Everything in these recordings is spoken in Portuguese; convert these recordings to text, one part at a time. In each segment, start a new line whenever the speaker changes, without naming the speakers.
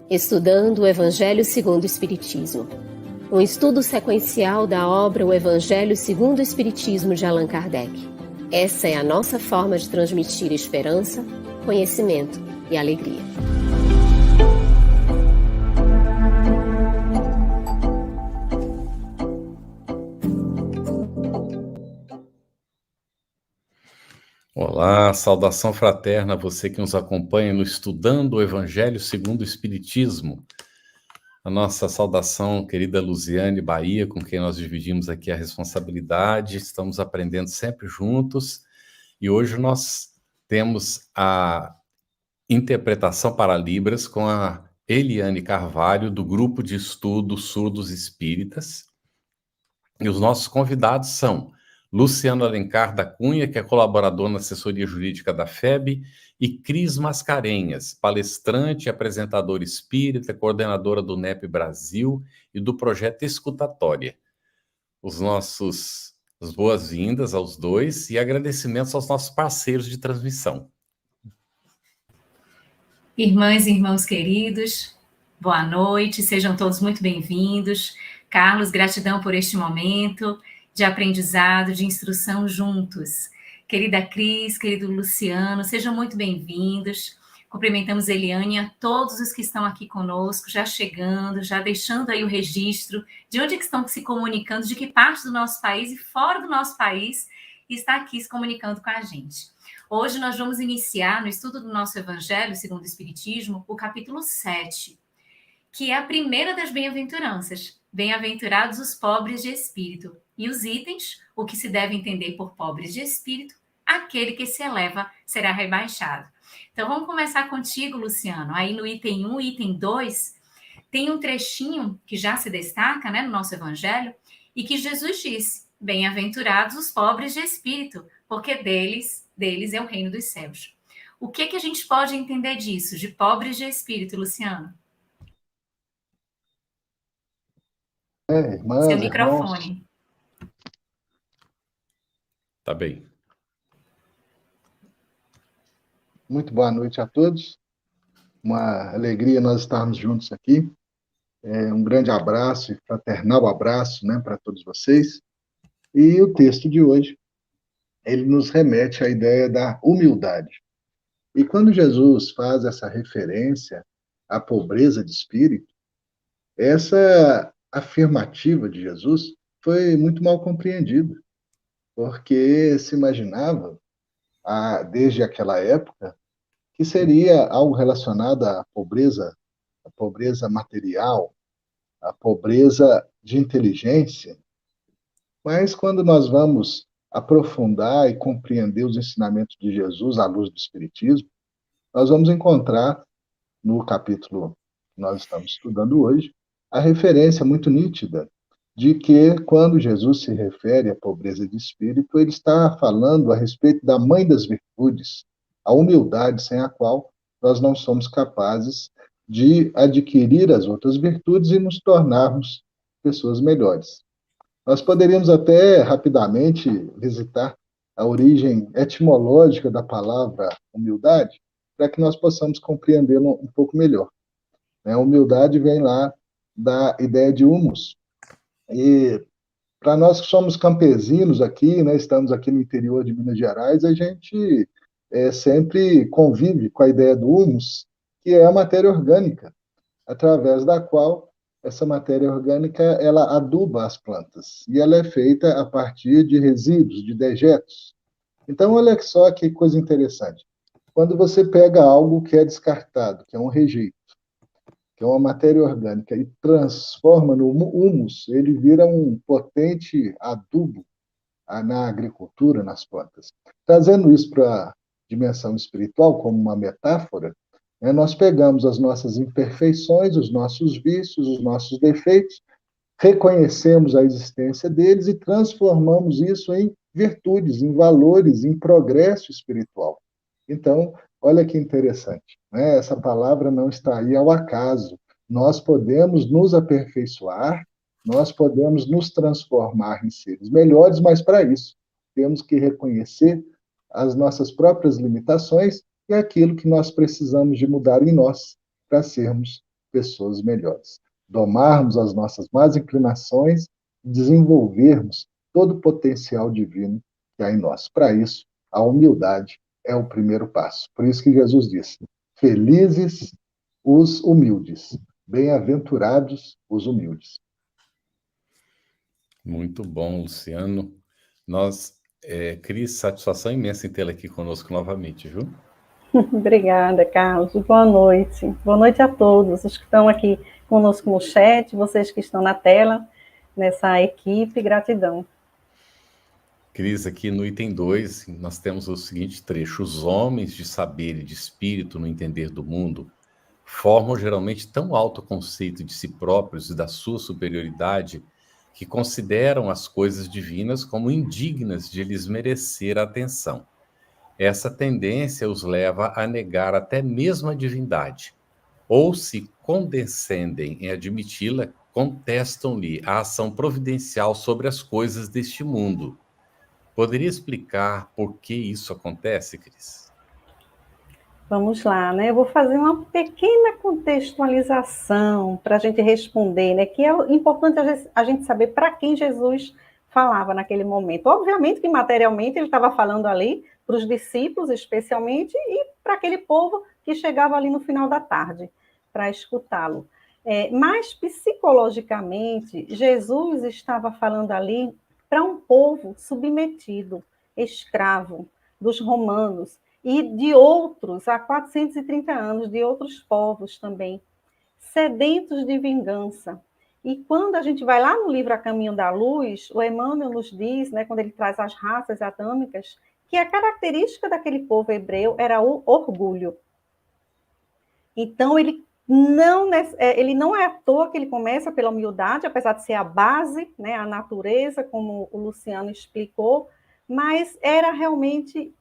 Estudando o Evangelho segundo o Espiritismo. Um estudo sequencial da obra O Evangelho segundo o Espiritismo de Allan Kardec. Essa é a nossa forma de transmitir esperança, conhecimento e alegria.
Olá, saudação fraterna a você que nos acompanha no Estudando o Evangelho segundo o Espiritismo. A nossa saudação, querida Luziane Bahia, com quem nós dividimos aqui a responsabilidade, estamos aprendendo sempre juntos, e hoje nós temos a interpretação para Libras com a Eliane Carvalho, do Grupo de Estudo Surdos Espíritas, e os nossos convidados são Luciano Alencar da Cunha, que é colaborador na assessoria jurídica da FEB, e Cris Mascarenhas, palestrante, apresentadora espírita, coordenadora do NEP Brasil e do projeto Escutatória. As boas-vindas aos dois e agradecimentos aos nossos parceiros de transmissão.
Irmãs e irmãos queridos, boa noite, sejam todos muito bem-vindos. Carlos, gratidão por este momento de aprendizado, de instrução juntos. Querida Cris, querido Luciano, sejam muito bem-vindos. Cumprimentamos Eliane e a todos os que estão aqui conosco, já chegando, já deixando aí o registro de onde que estão se comunicando, de que parte do nosso país e fora do nosso país está aqui se comunicando com a gente. Hoje nós vamos iniciar, no estudo do nosso Evangelho segundo o Espiritismo, o capítulo 7, que é a primeira das bem-aventuranças. Bem-aventurados os pobres de espírito. E os itens, o que se deve entender por pobres de espírito, aquele que se eleva será rebaixado. Então vamos começar contigo, Luciano. Aí no item 1 e item 2, tem um trechinho que já se destaca, né, no nosso Evangelho, e que Jesus disse: bem-aventurados os pobres de espírito, porque deles é o reino dos céus. O que a gente pode entender disso, de pobres de espírito, Luciano?
Irmãs,
seu microfone.
Irmãos.
Tá bem.
Muito boa noite a todos. Uma alegria nós estarmos juntos aqui. Um grande abraço e fraternal abraço, né, para todos vocês. E o texto de hoje, ele nos remete à ideia da humildade. E quando Jesus faz essa referência à pobreza de espírito, essa afirmativa de Jesus foi muito mal compreendida, porque se imaginava, desde aquela época, que seria algo relacionado à pobreza material, à pobreza de inteligência. Mas quando nós vamos aprofundar e compreender os ensinamentos de Jesus à luz do Espiritismo, nós vamos encontrar, no capítulo que nós estamos estudando hoje, a referência muito nítida de que, quando Jesus se refere à pobreza de espírito, ele está falando a respeito da mãe das virtudes, a humildade sem a qual nós não somos capazes de adquirir as outras virtudes e nos tornarmos pessoas melhores. Nós poderíamos até rapidamente visitar a origem etimológica da palavra humildade, para que nós possamos compreendê-la um pouco melhor. A humildade vem lá da ideia de humus. E para nós que somos campesinos aqui, né, estamos aqui no interior de Minas Gerais, a gente sempre convive com a ideia do humus, que é a matéria orgânica, através da qual essa matéria orgânica ela aduba as plantas, e ela é feita a partir de resíduos, de dejetos. Então, olha só que coisa interessante. Quando você pega algo que é descartado, que é um rejeito, que é uma matéria orgânica, e transforma no humus, ele vira um potente adubo na agricultura, nas plantas. Trazendo isso para a dimensão espiritual, como uma metáfora, nós pegamos as nossas imperfeições, os nossos vícios, os nossos defeitos, reconhecemos a existência deles e transformamos isso em virtudes, em valores, em progresso espiritual. Então, olha que interessante, né? Essa palavra não está aí ao acaso. Nós podemos nos aperfeiçoar, nós podemos nos transformar em seres melhores, mas para isso temos que reconhecer as nossas próprias limitações e aquilo que nós precisamos de mudar em nós para sermos pessoas melhores. Domarmos as nossas más inclinações e desenvolvermos todo o potencial divino que há em nós. Para isso, a humildade é o primeiro passo. Por isso que Jesus disse: felizes os humildes, bem-aventurados os humildes.
Muito bom, Luciano. Cris, satisfação imensa em tê-la aqui conosco novamente, viu?
Obrigada, Carlos. Boa noite. Boa noite a todos os que estão aqui conosco no chat, vocês que estão na tela, nessa equipe, gratidão.
Cris, aqui no item 2, nós temos o seguinte trecho: os homens de saber e de espírito no entender do mundo formam geralmente tão alto conceito de si próprios e da sua superioridade que consideram as coisas divinas como indignas de lhes merecer a atenção. Essa tendência os leva a negar até mesmo a divindade, ou se condescendem em admiti-la, contestam-lhe a ação providencial sobre as coisas deste mundo. Poderia explicar por que isso acontece, Cris?
Vamos lá, né? Eu vou fazer uma pequena contextualização para a gente responder, né? Que é importante a gente saber para quem Jesus falava naquele momento. Obviamente que materialmente ele estava falando ali para os discípulos, especialmente, e para aquele povo que chegava ali no final da tarde para escutá-lo. Mas psicologicamente, Jesus estava falando ali para um povo submetido, escravo dos romanos, e de outros, há 430 anos, de outros povos também, sedentos de vingança. E quando a gente vai lá no livro A Caminho da Luz, o Emmanuel nos diz, né, quando ele traz as raças atâmicas, que a característica daquele povo hebreu era o orgulho. Então, ele não é à toa que ele começa pela humildade, apesar de ser a base, né, a natureza, como o Luciano explicou, mas era realmente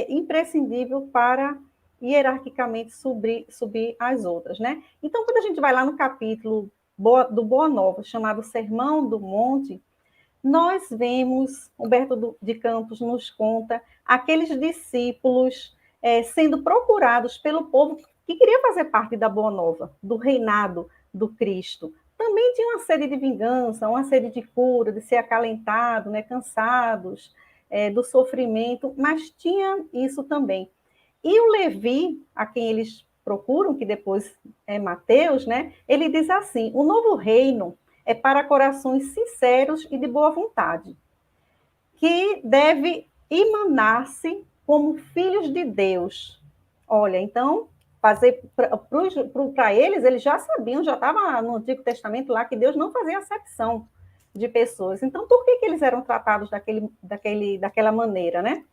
imprescindível para hierarquicamente subir as outras, né? Então, quando a gente vai lá no capítulo do Boa Nova, chamado Sermão do Monte, nós vemos, Humberto de Campos nos conta, aqueles discípulos sendo procurados pelo povo que queria fazer parte da Boa Nova, do reinado do Cristo. Também tinha uma sede de vingança, uma sede de cura, de ser acalentado, né, cansados, do sofrimento, mas tinha isso também. E o Levi, a quem eles procuram, que depois é Mateus, né, ele diz assim: o novo reino é para corações sinceros e de boa vontade, que deve emanar-se como filhos de Deus. Olha, então, fazer para eles já sabiam, já estava no Antigo Testamento lá, que Deus não fazia acepção de pessoas. Então, por que eles eram tratados daquela maneira, né?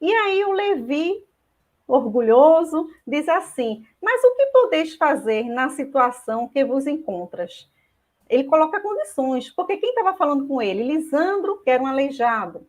E aí o Levi, orgulhoso, diz assim: mas o que podeis fazer na situação que vos encontras? Ele coloca condições, porque quem estava falando com ele? Lisandro, que era um aleijado,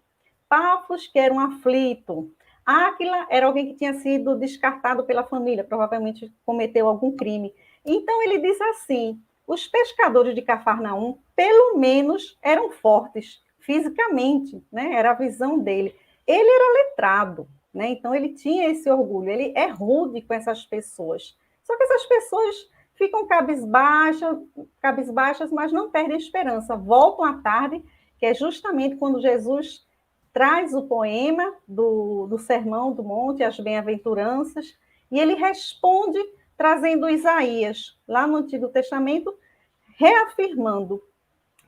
Pafos, que era um aflito, Áquila era alguém que tinha sido descartado pela família, provavelmente cometeu algum crime. Então ele diz assim: os pescadores de Cafarnaum, pelo menos, eram fortes fisicamente, né? Era a visão dele. Ele era letrado, né? Então ele tinha esse orgulho, ele é rude com essas pessoas. Só que essas pessoas ficam cabisbaixas, mas não perdem esperança. Voltam à tarde, que é justamente quando Jesus traz o poema do Sermão do Monte, as Bem-aventuranças, e ele responde trazendo Isaías, lá no Antigo Testamento, reafirmando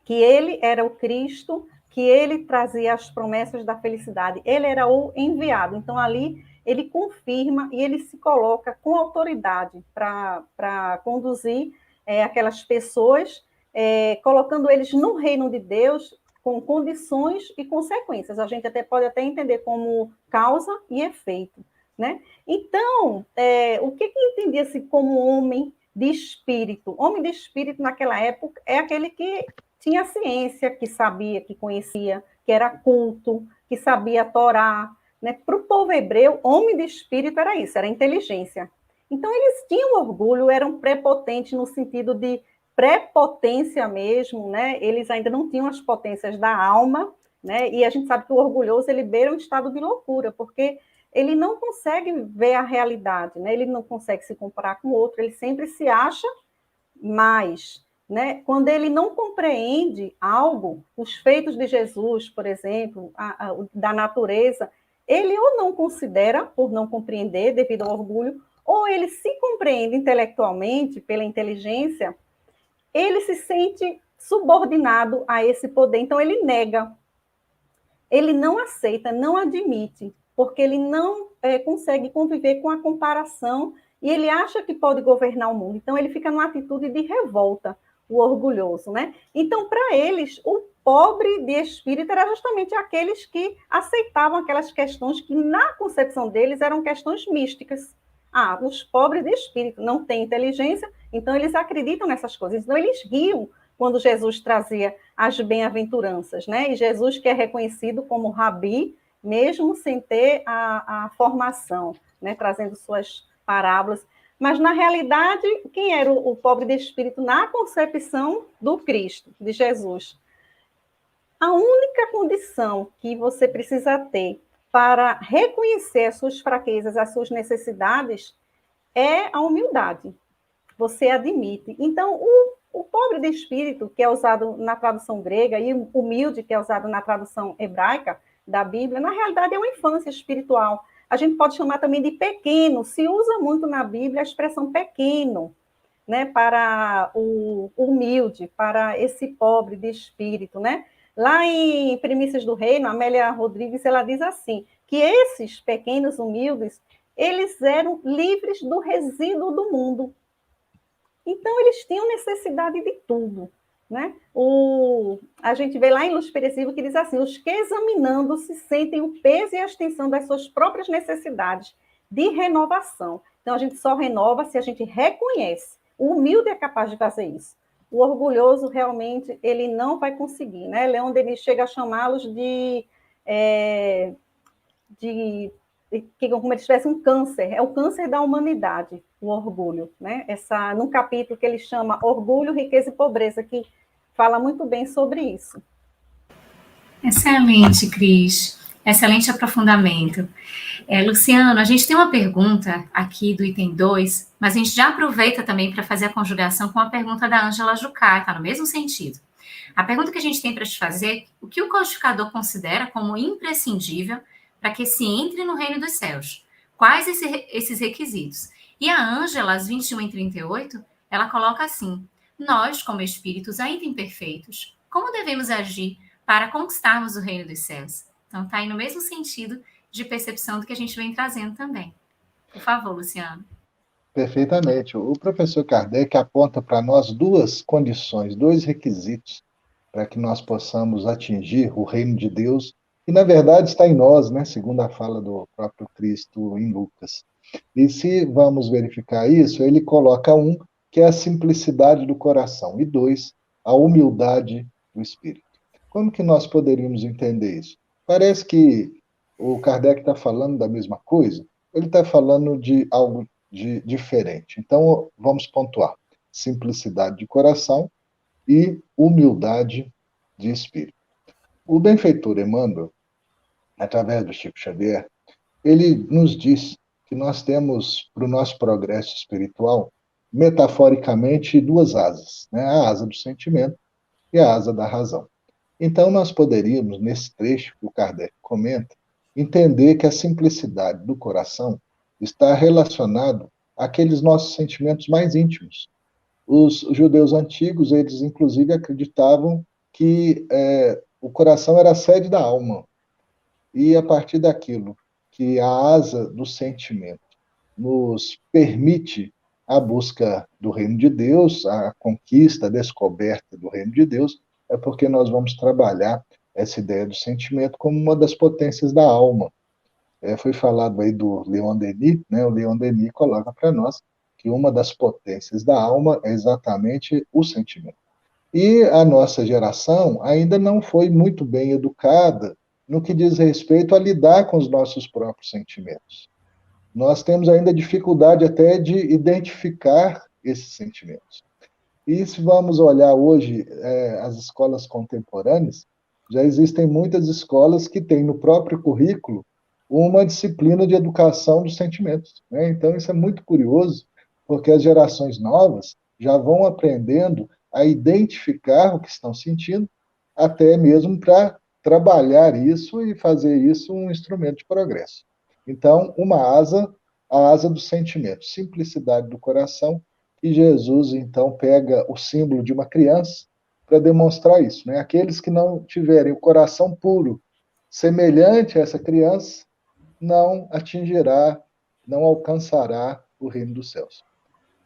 que ele era o Cristo, que ele trazia as promessas da felicidade, ele era o enviado. Então, ali, ele confirma e ele se coloca com autoridade para conduzir aquelas pessoas, colocando eles no reino de Deus, com condições e consequências. A gente pode entender como causa e efeito, né? Então, o que entendia-se como homem de espírito? Homem de espírito, naquela época, é aquele que tinha ciência, que sabia, que conhecia, que era culto, que sabia a Torá, né? Para o povo hebreu, homem de espírito era isso, era inteligência. Então, eles tinham orgulho, eram prepotentes no sentido de prepotência mesmo, né? Eles ainda não tinham as potências da alma, né? E a gente sabe que o orgulhoso, ele beira um estado de loucura, porque ele não consegue ver a realidade, né? Ele não consegue se comparar com o outro, ele sempre se acha Mas, né, quando ele não compreende algo, os feitos de Jesus, por exemplo, da natureza, ele ou não considera, por não compreender, devido ao orgulho, ou ele se compreende intelectualmente, pela inteligência, ele se sente subordinado a esse poder, então ele nega, ele não aceita, não admite, porque ele não consegue conviver com a comparação e ele acha que pode governar o mundo. Então ele fica numa atitude de revolta, o orgulhoso, né? Então, para eles, o pobre de espírito era justamente aqueles que aceitavam aquelas questões que, na concepção deles, eram questões místicas. Ah, os pobres de espírito não têm inteligência, então eles acreditam nessas coisas. Então eles riam quando Jesus trazia as bem-aventuranças, né? E Jesus, que é reconhecido como rabi, mesmo sem ter a formação, né? Trazendo suas parábolas. Mas, na realidade, quem era o pobre de espírito na concepção do Cristo, de Jesus? A única condição que você precisa ter para reconhecer as suas fraquezas, as suas necessidades, é a humildade. Você admite. Então, o pobre de espírito, que é usado na tradução grega, e o humilde, que é usado na tradução hebraica da Bíblia, na realidade é uma infância espiritual. A gente pode chamar também de pequeno, se usa muito na Bíblia a expressão pequeno, né, para o humilde, para esse pobre de espírito, né? Lá em Primícias do Reino, Amélia Rodrigues, ela diz assim, que esses pequenos humildes, eles eram livres do resíduo do mundo. Então, eles tinham necessidade de tudo, né? A gente vê lá em Luz Perecível que diz assim, os que examinando-se sentem o peso e a extensão das suas próprias necessidades de renovação. Então, a gente só renova se a gente reconhece. O humilde é capaz de fazer isso. O orgulhoso, realmente, ele não vai conseguir, né? Leon Denis chega a chamá-los como eles tivessem um câncer, é o câncer da humanidade, o orgulho, né? Num capítulo que ele chama Orgulho, Riqueza e Pobreza, que fala muito bem sobre isso.
Excelente, Cris. Excelente aprofundamento. Luciano, a gente tem uma pergunta aqui do item 2, mas a gente já aproveita também para fazer a conjugação com a pergunta da Ângela Jucá, está no mesmo sentido. A pergunta que a gente tem para te fazer é o que o codificador considera como imprescindível para que se entre no reino dos céus? Quais esses requisitos? E a Ângela, às 21h38, ela coloca assim, nós, como espíritos ainda imperfeitos, como devemos agir para conquistarmos o reino dos céus? Então, está aí no mesmo sentido de percepção do que a gente vem trazendo também. Por favor, Luciano.
Perfeitamente. O professor Kardec aponta para nós duas condições, dois requisitos para que nós possamos atingir o reino de Deus, que na verdade está em nós, né, segundo a fala do próprio Cristo em Lucas. E se vamos verificar isso, ele coloca um, que é a simplicidade do coração, e dois, a humildade do espírito. Como que nós poderíamos entender isso? Parece que o Kardec está falando da mesma coisa, ele está falando de algo diferente. Então, vamos pontuar. Simplicidade de coração e humildade de espírito. O benfeitor Emmanuel, através do Chico Xavier, ele nos diz que nós temos, para o nosso progresso espiritual, metaforicamente, duas asas, né? A asa do sentimento e a asa da razão. Então, nós poderíamos, nesse trecho que o Kardec comenta, entender que a simplicidade do coração está relacionado àqueles nossos sentimentos mais íntimos. Os judeus antigos, eles inclusive acreditavam que o coração era a sede da alma. E a partir daquilo que a asa do sentimento nos permite a busca do reino de Deus, a conquista, a descoberta do reino de Deus, é porque nós vamos trabalhar essa ideia do sentimento como uma das potências da alma. Foi falado aí do Leon Denis, né? O Leon Denis coloca para nós que uma das potências da alma é exatamente o sentimento. E a nossa geração ainda não foi muito bem educada no que diz respeito a lidar com os nossos próprios sentimentos. Nós temos ainda dificuldade até de identificar esses sentimentos. E se vamos olhar hoje as escolas contemporâneas, já existem muitas escolas que têm no próprio currículo uma disciplina de educação dos sentimentos, né? Então, isso é muito curioso, porque as gerações novas, já vão aprendendo a identificar o que estão sentindo, até mesmo para trabalhar isso e fazer isso um instrumento de progresso. Então, a asa do sentimento, simplicidade do coração, e Jesus, então, pega o símbolo de uma criança para demonstrar isso, né? Aqueles que não tiverem o coração puro, semelhante a essa criança, não atingirá, não alcançará o reino dos céus.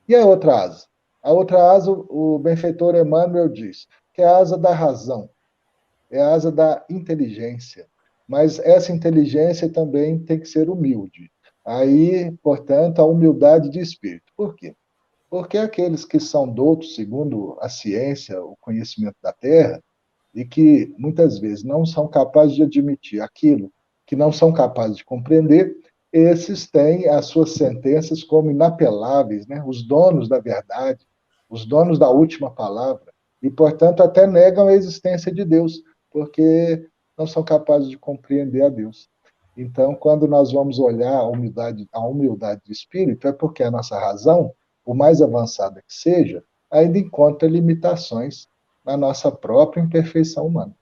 E a outra asa? A outra asa, o benfeitor Emmanuel diz, que é a asa da razão, é a asa da inteligência. Mas essa inteligência também tem que ser humilde. Aí, portanto, a humildade de espírito. Por quê? Porque aqueles que são doutos, segundo a ciência, o conhecimento da Terra, e que muitas vezes não são capazes de admitir aquilo que não são capazes de compreender, esses têm as suas sentenças como inapeláveis, né? Os donos da verdade, os donos da última palavra, e, portanto, até negam a existência de Deus, porque não são capazes de compreender a Deus. Então, quando nós vamos olhar a humildade de espírito, é porque a nossa razão, por mais avançada que seja, ainda encontra limitações na nossa própria imperfeição humana.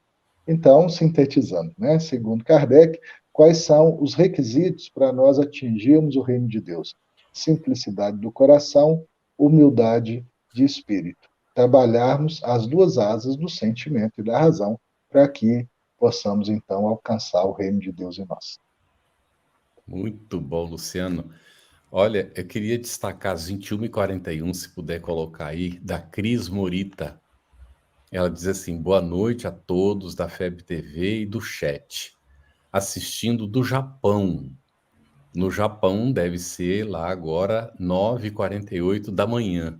Então, sintetizando, né, segundo Kardec, quais são os requisitos para nós atingirmos o reino de Deus? Simplicidade do coração, humildade de espírito. Trabalharmos as duas asas do sentimento e da razão para que possamos, então, alcançar o reino de Deus em nós.
Muito bom, Luciano. Olha, eu queria destacar as 21h41, se puder colocar aí, da Cris Morita. Ela diz assim: boa noite a todos da FEB TV e do chat. Assistindo do Japão. No Japão deve ser lá agora 9h48 da manhã.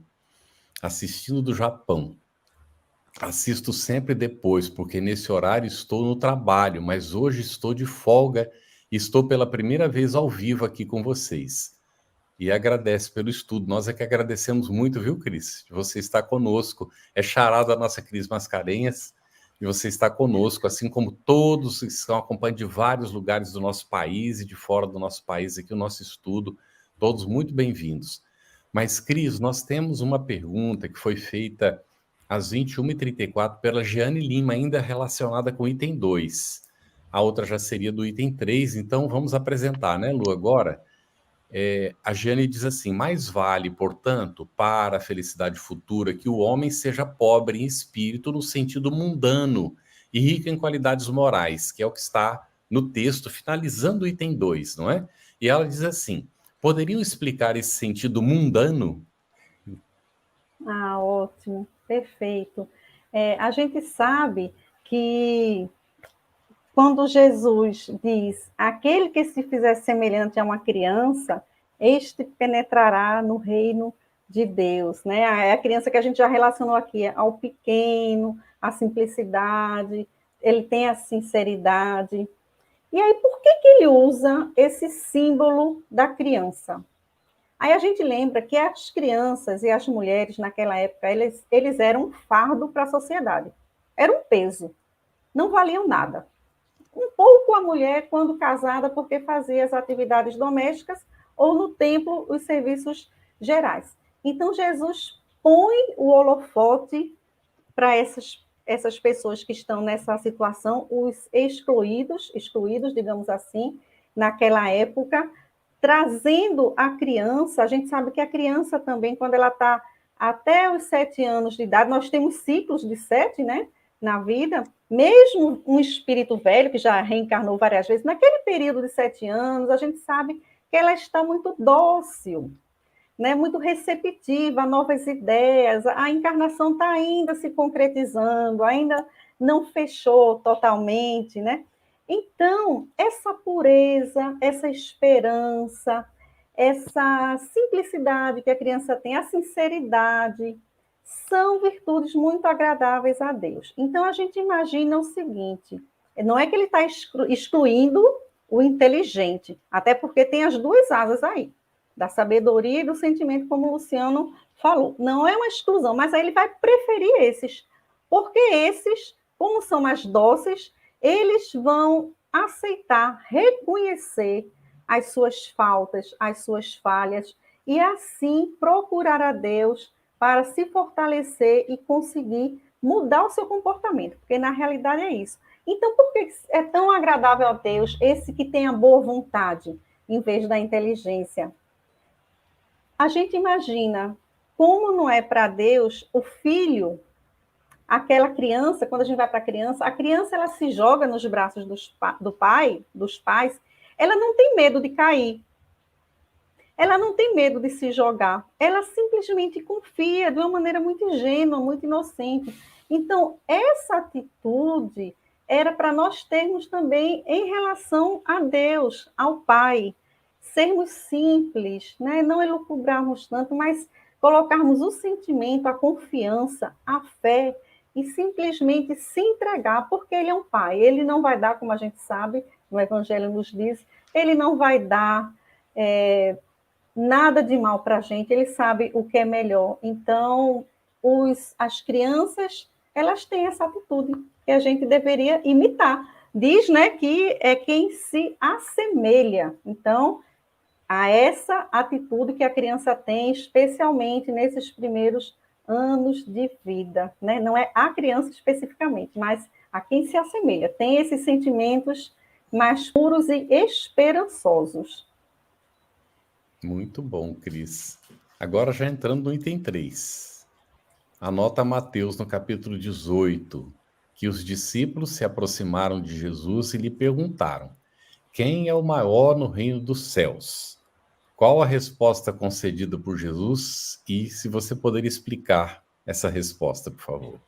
Assistindo do Japão. Assisto sempre depois, porque nesse horário estou no trabalho, mas hoje estou de folga e estou pela primeira vez ao vivo aqui com vocês. E agradece pelo estudo. Nós é que agradecemos muito, viu, Cris? De você estar conosco. É xará da nossa Cris Mascarenhas, e você está conosco, assim como todos que estão acompanhando de vários lugares do nosso país e de fora do nosso país, aqui o nosso estudo, todos muito bem-vindos. Mas, Cris, nós temos uma pergunta que foi feita às 21h34 pela Jeane Lima, ainda relacionada com o item 2. A outra já seria do item 3, então vamos apresentar, né, Lu, agora? A Jeane diz assim: mais vale, portanto, para a felicidade futura que o homem seja pobre em espírito no sentido mundano e rico em qualidades morais, que é o que está no texto finalizando o item 2, não é? E ela diz assim: poderiam explicar esse sentido mundano?
Ah, ótimo, perfeito. A gente sabe que quando Jesus diz, aquele que se fizer semelhante a uma criança, este penetrará no reino de Deus, né? É a criança que a gente já relacionou aqui ao pequeno, à simplicidade, ele tem a sinceridade. E aí, por que ele usa esse símbolo da criança? Aí a gente lembra que as crianças e as mulheres naquela época, eles eram um fardo para a sociedade, era um peso, não valiam nada. Um pouco a mulher quando casada, porque fazia as atividades domésticas, ou no templo, os serviços gerais. Então, Jesus põe o holofote para essas pessoas que estão nessa situação, os excluídos, digamos assim, naquela época, trazendo a criança. A gente sabe que a criança também, quando ela está até os 7 anos de idade, nós temos ciclos de 7, né, na vida, mesmo um espírito velho, que já reencarnou várias vezes, naquele período de 7 anos, a gente sabe que ela está muito dócil, né, muito receptiva a novas ideias, a encarnação está ainda se concretizando, ainda não fechou totalmente, né? Então, essa pureza, essa esperança, essa simplicidade que a criança tem, a sinceridade, são virtudes muito agradáveis a Deus. Então, a gente imagina o seguinte, não é que ele está excluindo o inteligente, até porque tem as duas asas aí, da sabedoria e do sentimento, como o Luciano falou. Não é uma exclusão, mas aí ele vai preferir esses, porque esses, como são mais dóceis, eles vão aceitar, reconhecer as suas faltas, as suas falhas, e assim procurar a Deus para se fortalecer e conseguir mudar o seu comportamento, porque na realidade é isso. Então, por que é tão agradável a Deus esse que tem a boa vontade, em vez da inteligência? A gente imagina como não é para Deus o filho, aquela criança, quando a gente vai para a criança ela se joga nos braços do pai, dos pais, ela não tem medo de cair, ela não tem medo de se jogar, ela simplesmente confia de uma maneira muito ingênua, muito inocente. Então, essa atitude era para nós termos também em relação a Deus, ao Pai. Sermos simples, né? Não elucubrarmos tanto, mas colocarmos o sentimento, a confiança, a fé e simplesmente se entregar, porque Ele é um Pai. Ele não vai dar, como a gente sabe, o Evangelho nos diz, Ele não vai dar nada de mal para a gente, Ele sabe o que é melhor. Então, as crianças, elas têm essa atitude que a gente deveria imitar. Diz, né, que é quem se assemelha. Então, a essa atitude que a criança tem, especialmente nesses primeiros anos de vida, né? Não é a criança especificamente, mas a quem se assemelha. Tem esses sentimentos mais puros e esperançosos.
Muito bom, Cris. Agora já entrando no item 3. Anota Mateus no capítulo 18, que os discípulos se aproximaram de Jesus e lhe perguntaram: quem é o maior no reino dos céus? Qual a resposta concedida por Jesus? E se você poderia explicar essa resposta, por favor.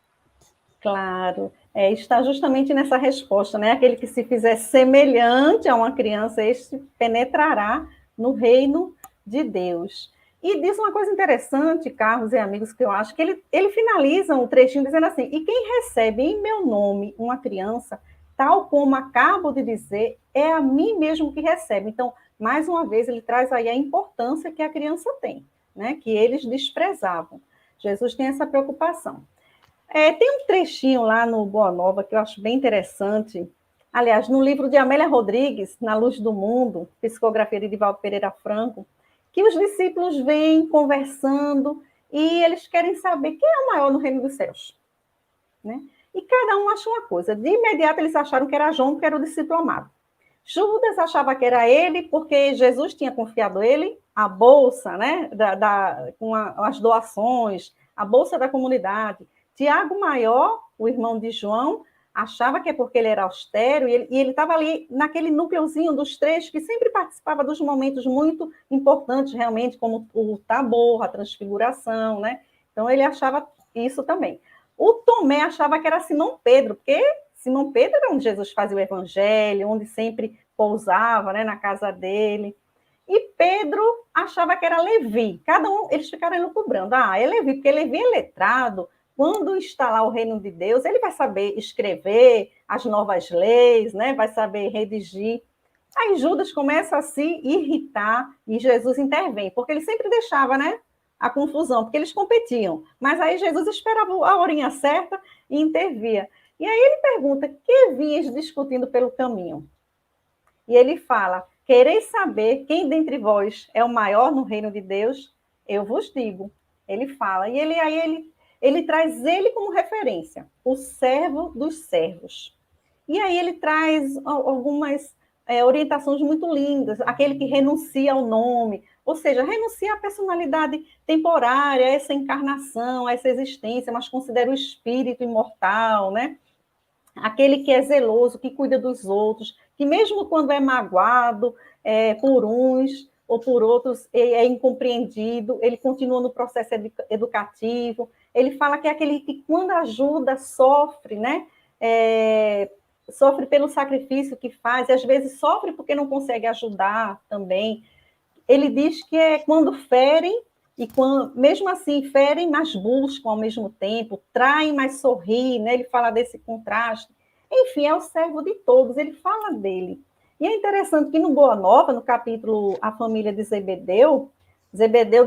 Claro, está justamente nessa resposta, né? Aquele que se fizer semelhante a uma criança, este penetrará no reino de Deus. E diz uma coisa interessante, Carlos e amigos, que eu acho que ele finaliza um trechinho dizendo assim: e quem recebe em meu nome uma criança, tal como acabo de dizer, é a mim mesmo que recebe. Então, mais uma vez, ele traz aí a importância que a criança tem, né? Que eles desprezavam. Jesus tem essa preocupação. Tem um trechinho lá no Boa Nova que eu acho bem interessante. Aliás, no livro de Amélia Rodrigues, Na Luz do Mundo, psicografia de Divaldo Pereira Franco, que os discípulos vêm conversando e eles querem saber quem é o maior no reino dos céus, né? E cada um acha uma coisa. De imediato eles acharam que era João, porque era o discípulo amado. Judas achava que era ele, porque Jesus tinha confiado ele a bolsa, né, com as doações, a bolsa da comunidade. Tiago Maior, o irmão de João, achava que é porque ele era austero, e ele estava ali naquele núcleozinho dos três que sempre participava dos momentos muito importantes, realmente, como o Tabor, a Transfiguração, né? Então, ele achava isso também. O Tomé achava que era Simão Pedro, porque Simão Pedro era onde Jesus fazia o evangelho, onde sempre pousava, né, na casa dele. E Pedro achava que era Levi. Cada um, eles ficaram elucubrando. É Levi, porque Levi é letrado. Quando instalar o reino de Deus, ele vai saber escrever as novas leis, né? Vai saber redigir. Aí Judas começa a se irritar e Jesus intervém, porque ele sempre deixava, né, a confusão, porque eles competiam. Mas aí Jesus esperava a horinha certa e intervia. E aí ele pergunta: que vinhas discutindo pelo caminho? E ele fala: quereis saber quem dentre vós é o maior no reino de Deus? Eu vos digo. Ele fala. E ele traz ele como referência, o servo dos servos. E aí ele traz algumas orientações muito lindas, aquele que renuncia ao nome, ou seja, renuncia à personalidade temporária, a essa encarnação, a essa existência, mas considera o espírito imortal, né? Aquele que é zeloso, que cuida dos outros, que mesmo quando é magoado por uns ou por outros, é incompreendido, ele continua no processo educativo. Ele fala que é aquele que, quando ajuda, sofre, né? Sofre pelo sacrifício que faz, e às vezes sofre porque não consegue ajudar também. Ele diz que é quando ferem, e quando, mesmo assim, ferem, mas buscam ao mesmo tempo, traem, mas sorriem, né? Ele fala desse contraste. Enfim, é o servo de todos, ele fala dele. E é interessante que no Boa Nova, no capítulo A Família de Zebedeu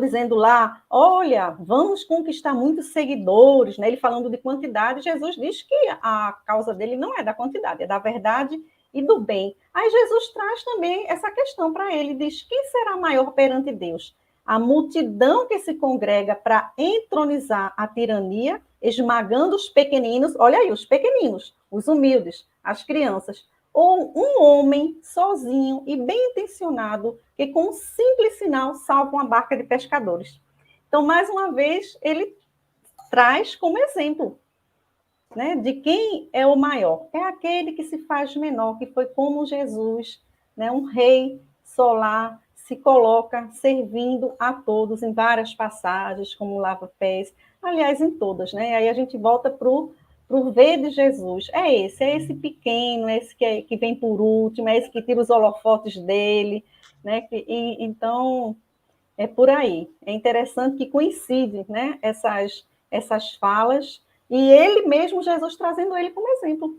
dizendo lá: olha, vamos conquistar muitos seguidores, né? Ele falando de quantidade, Jesus diz que a causa dele não é da quantidade, é da verdade e do bem. Aí Jesus traz também essa questão para ele, diz: quem será maior perante Deus? a multidão que se congrega para entronizar a tirania, esmagando os pequeninos, olha aí, os pequeninos, os humildes, as crianças, ou um homem sozinho e bem intencionado que com um simples sinal salva uma barca de pescadores. Então, mais uma vez, ele traz como exemplo, né, de quem é o maior. É aquele que se faz menor, que foi como Jesus, né, um rei solar, se coloca servindo a todos em várias passagens, como lava-pés, aliás, em todas, né? Aí a gente volta para o ver de Jesus. É esse pequeno, é esse que vem por último, é esse que tira os holofotes dele, né? Então, é por aí. É interessante que coincide, né, essas falas, e ele mesmo, Jesus, trazendo ele como exemplo.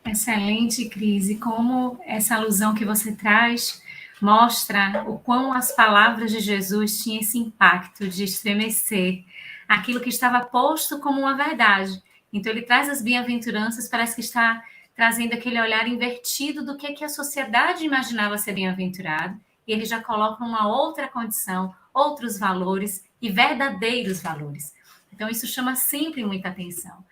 Excelente, Cris. E como essa alusão que você traz mostra o quão as palavras de Jesus tinham esse impacto de estremecer aquilo que estava posto como uma verdade. Então, ele traz as bem-aventuranças, parece que está trazendo aquele olhar invertido do que a sociedade imaginava ser bem-aventurado, e ele já coloca uma outra condição, outros valores e verdadeiros valores. Então, isso chama sempre muita atenção.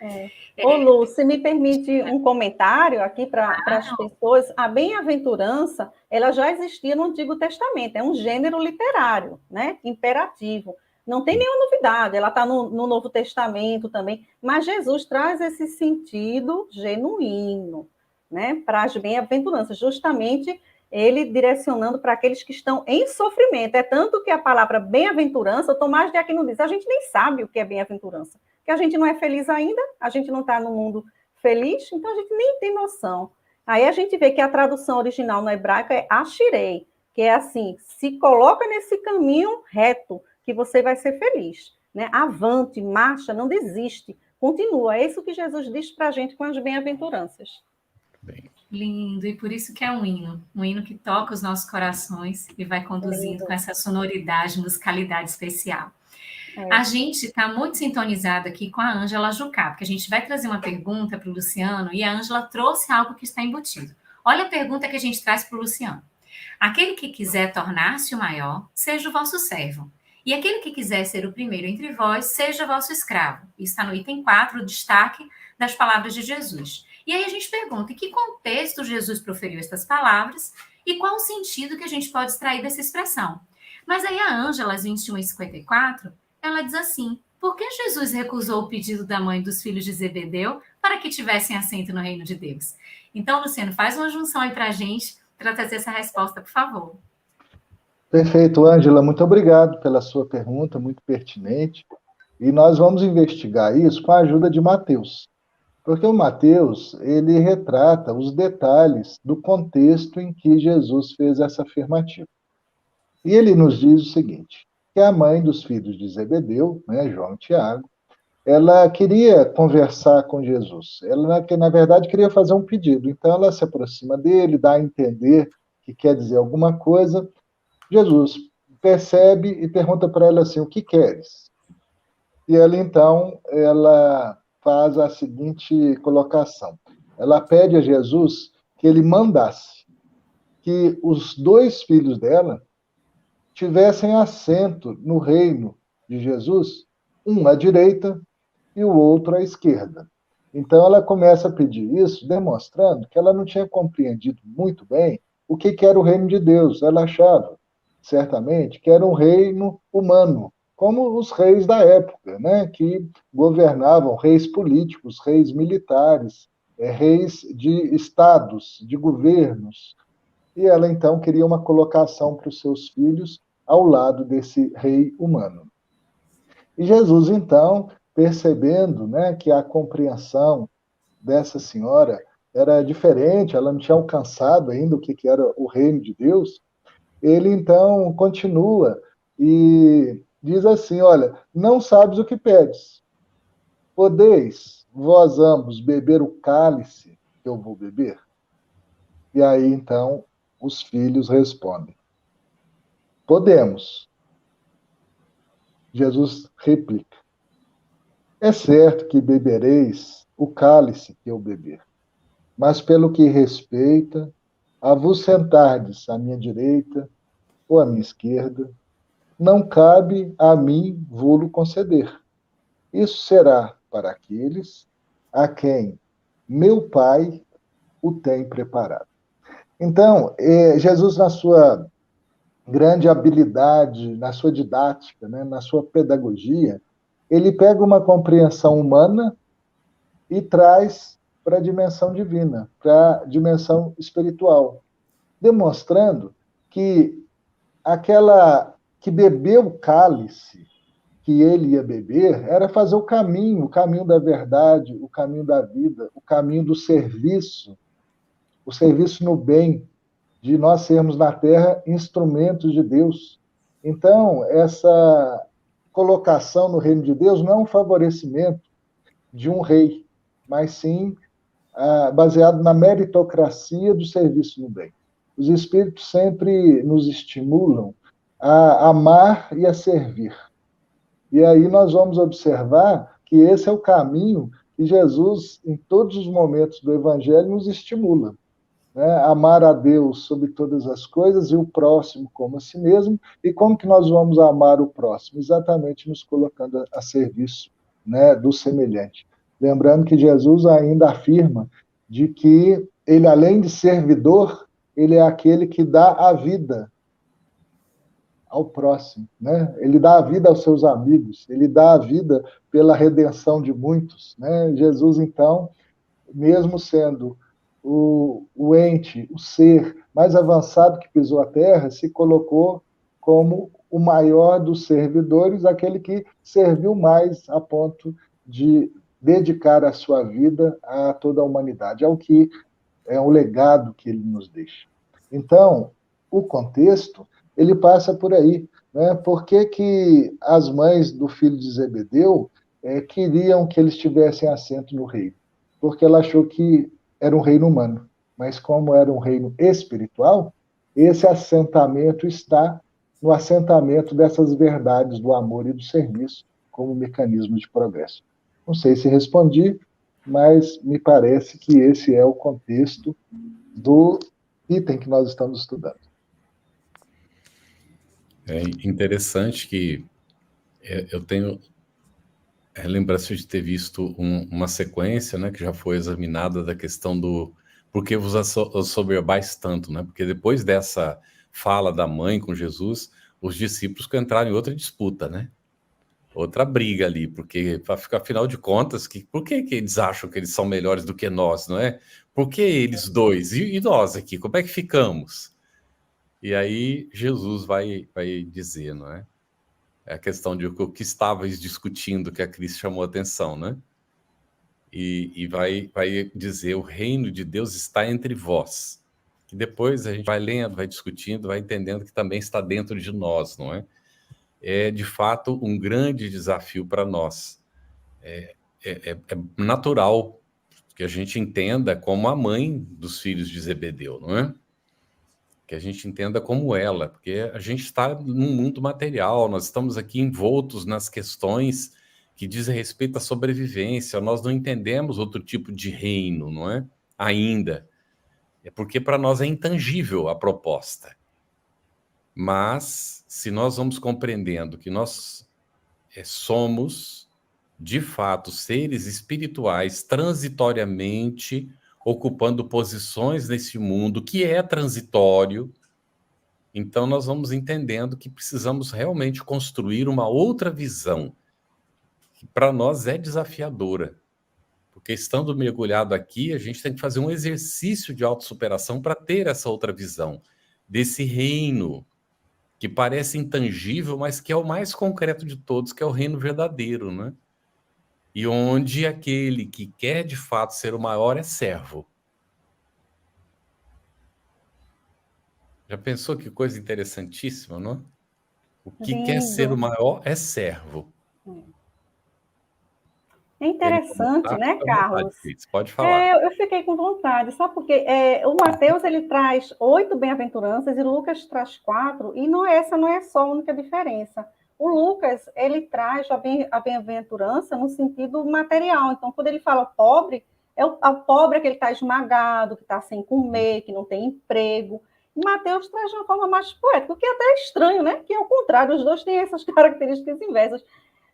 Ô, Lu, se me permite um comentário aqui para as pessoas, a bem-aventurança, ela já existia no Antigo Testamento, é um gênero literário, né, imperativo. Não tem nenhuma novidade, ela está no Novo Testamento também, mas Jesus traz esse sentido genuíno, né, para as bem-aventuranças, justamente ele direcionando para aqueles que estão em sofrimento. É tanto que a palavra bem-aventurança, o Tomás de Aquino diz, a gente nem sabe o que é bem-aventurança, porque a gente não é feliz ainda, a gente não está no mundo feliz, então a gente nem tem noção. Aí a gente vê que a tradução original no hebraico é ashirei, que é assim, se coloca nesse caminho reto, que você vai ser feliz, né? Avante, marcha, não desiste, continua. É isso que Jesus diz para a gente com as bem-aventuranças.
Bem.
Lindo, e por isso que é um hino que toca os nossos corações e vai conduzindo
Lindo.
com essa sonoridade, musicalidade especial.
É.
A gente está muito sintonizado aqui com a Ângela Jucá, porque a gente vai trazer uma pergunta para o Luciano e a Ângela trouxe algo que está embutido. Olha a pergunta que a gente traz para o Luciano. Aquele que quiser tornar-se o maior, seja o vosso servo. E aquele que quiser ser o primeiro entre vós, seja vosso escravo. Isso está no item 4, o destaque das palavras de Jesus. E aí a gente pergunta, em que contexto Jesus proferiu estas palavras e qual o sentido que a gente pode extrair dessa expressão? Mas aí a Ângela, às 21h54, ela diz assim, por que Jesus recusou o pedido da mãe dos filhos de Zebedeu para que tivessem assento no reino de Deus? Então, Luciano, faz uma junção aí para a gente, para trazer essa resposta, por favor.
Perfeito, Ângela, muito obrigado pela sua pergunta, muito pertinente. E nós vamos investigar isso com a ajuda de Mateus. Porque o Mateus, ele retrata os detalhes do contexto em que Jesus fez essa afirmativa. E ele nos diz o seguinte, que a mãe dos filhos de Zebedeu, né, João e Tiago, ela queria conversar com Jesus. Ela, na verdade, queria fazer um pedido. Então, ela se aproxima dele, dá a entender que quer dizer alguma coisa. Jesus percebe e pergunta para ela assim, o que queres? E ela, então, ela faz a seguinte colocação. Ela pede a Jesus que ele mandasse que os dois filhos dela tivessem assento no reino de Jesus, um à direita e o outro à esquerda. Então, ela começa a pedir isso, demonstrando que ela não tinha compreendido muito bem o que era o reino de Deus. Ela achava, certamente, que era um reino humano, como os reis da época, né, que governavam, reis políticos, reis militares, reis de estados, de governos. E ela, então, queria uma colocação para os seus filhos ao lado desse rei humano. E Jesus, então, percebendo, né, que a compreensão dessa senhora era diferente, ela não tinha alcançado ainda o que era o reino de Deus, ele, então, continua e diz assim, olha, não sabes o que pedes. Podeis, vós ambos, beber o cálice que eu vou beber? E aí, então, os filhos respondem, podemos. Jesus replica, é certo que bebereis o cálice que eu beber, mas pelo que respeita a vos sentardes à minha direita ou à minha esquerda, não cabe a mim vô-lo conceder. Isso será para aqueles a quem meu Pai o tem preparado. Então, Jesus, na sua grande habilidade, na sua didática, né, na sua pedagogia, ele pega uma compreensão humana e traz para a dimensão divina, para a dimensão espiritual, demonstrando que aquela que bebeu o cálice que ele ia beber era fazer o caminho da verdade, o caminho da vida, o caminho do serviço, o serviço no bem, de nós sermos na terra instrumentos de Deus. Então, essa colocação no reino de Deus não é um favorecimento de um rei, mas sim baseado na meritocracia do serviço no bem. Os Espíritos sempre nos estimulam a amar e a servir. E aí nós vamos observar que esse é o caminho que Jesus, em todos os momentos do Evangelho, nos estimula. Né? Amar a Deus sobre todas as coisas e o próximo como a si mesmo. E como que nós vamos amar o próximo? Exatamente nos colocando a serviço, né, do semelhante. Lembrando que Jesus ainda afirma de que ele, além de servidor, ele é aquele que dá a vida ao próximo, né? Ele dá a vida aos seus amigos, ele dá a vida pela redenção de muitos, né? Jesus, então, mesmo sendo o ente, o ser mais avançado que pisou a terra, se colocou como o maior dos servidores, aquele que serviu mais a ponto de dedicar a sua vida a toda a humanidade, ao que é um legado que ele nos deixa. Então, o contexto, ele passa por aí, né? Por que as mães do filho de Zebedeu queriam que eles tivessem assento no reino? Porque ela achou que era um reino humano, mas como era um reino espiritual, esse assentamento está no assentamento dessas verdades do amor e do serviço como mecanismo de progresso. Não sei se respondi, mas me parece que esse é o contexto do item que nós estamos estudando.
É interessante que eu tenho lembrança de ter visto uma sequência, né, que já foi examinada da questão do por que vos assoberbais tanto, né? Porque depois dessa fala da mãe com Jesus, os discípulos entraram em outra disputa, né? Outra briga ali, porque afinal de contas, por que eles acham que eles são melhores do que nós, não é? Por que eles dois? E nós aqui, como é que ficamos? E aí Jesus vai dizer, não é? É a questão de o que estavais discutindo que a Cris chamou a atenção, né? E vai dizer, o reino de Deus está entre vós. Que depois a gente vai lendo, vai discutindo, vai entendendo que também está dentro de nós, não é? É, de fato, um grande desafio para nós. É natural que a gente entenda como a mãe dos filhos de Zebedeu, não é? Que a gente entenda como ela, porque a gente está num mundo material, nós estamos aqui envoltos nas questões que dizem respeito à sobrevivência, nós não entendemos outro tipo de reino, não é? Ainda. É porque para nós é intangível a proposta. Mas, se nós vamos compreendendo que nós somos, de fato, seres espirituais, transitoriamente ocupando posições nesse mundo que é transitório, então nós vamos entendendo que precisamos realmente construir uma outra visão, que para nós é desafiadora. Porque estando mergulhado aqui, a gente tem que fazer um exercício de autossuperação para ter essa outra visão, desse reino que parece intangível, mas que é o mais concreto de todos, que é o reino verdadeiro, né? E onde aquele que quer de fato ser o maior é servo. Já pensou que coisa interessantíssima, não? O que quer ser o maior é servo.
É interessante, né, Carlos?
Pode falar.
Eu fiquei com vontade, sabe? Porque o Mateus ele traz 8 bem-aventuranças e Lucas traz 4, e essa não é só a única diferença. O Lucas, ele traz a bem-aventurança no sentido material. Então, quando ele fala pobre, é o pobre que ele está esmagado, que está sem comer, que não tem emprego. Mateus traz de uma forma mais poética, o que é até estranho, né? Que é o contrário, os dois têm essas características inversas.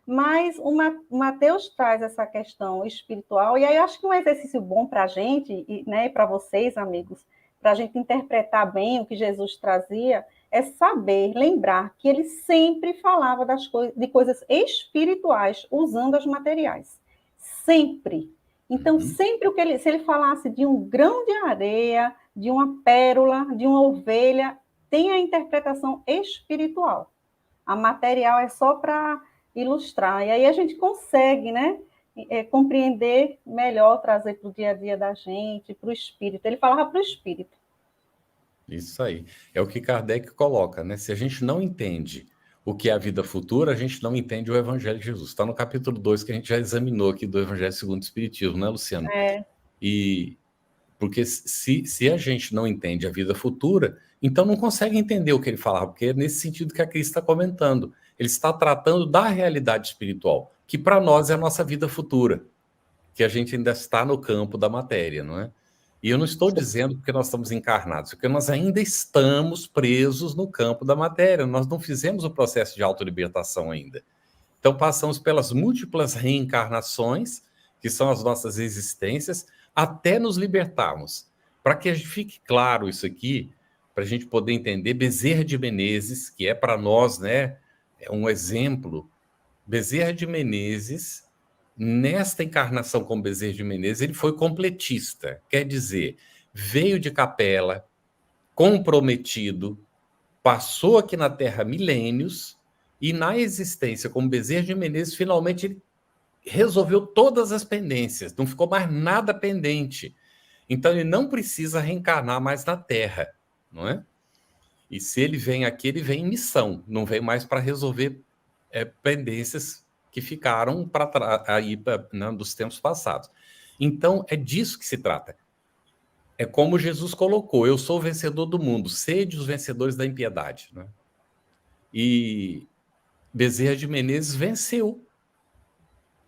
Mas o Mateus traz essa questão espiritual, e aí eu acho que um exercício bom para a gente, e, né, para vocês, amigos, para a gente interpretar bem o que Jesus trazia, é saber, lembrar que ele sempre falava de coisas espirituais, usando as materiais. Sempre. Então, sempre se ele falasse de um grão de areia, de uma pérola, de uma ovelha, tem a interpretação espiritual. A material é só para ilustrar. E aí a gente consegue, né, compreender melhor, trazer para o dia a dia da gente, para o espírito. Ele falava para o espírito.
Isso aí. É o que Kardec coloca, né? Se a gente não entende o que é a vida futura, a gente não entende o Evangelho de Jesus. Está no capítulo 2 que a gente já examinou aqui do Evangelho segundo o Espiritismo, né, Luciano? E porque se a gente não entende a vida futura, então não consegue entender o que ele falava, porque é nesse sentido que a Cris está comentando. Ele está tratando da realidade espiritual, que para nós é a nossa vida futura, que a gente ainda está no campo da matéria, não é? E eu não estou dizendo porque nós estamos encarnados, porque nós ainda estamos presos no campo da matéria, nós não fizemos o processo de autolibertação ainda. Então passamos pelas múltiplas reencarnações, que são as nossas existências, até nos libertarmos. Para que fique claro isso aqui, para a gente poder entender, Bezerra de Menezes, que é para nós, né, é um exemplo. Bezerra de Menezes, nesta encarnação como Bezerra de Menezes, ele foi completista, quer dizer, veio de capela, comprometido, passou aqui na Terra milênios, e na existência como Bezerra de Menezes, finalmente ele resolveu todas as pendências, não ficou mais nada pendente. Então ele não precisa reencarnar mais na Terra, não é? E se ele vem aqui, ele vem em missão, não vem mais para resolver pendências que ficaram para aí né, dos tempos passados. Então é disso que se trata. É como Jesus colocou: eu sou o vencedor do mundo, sede os vencedores da impiedade, né? E Bezerra de Menezes venceu.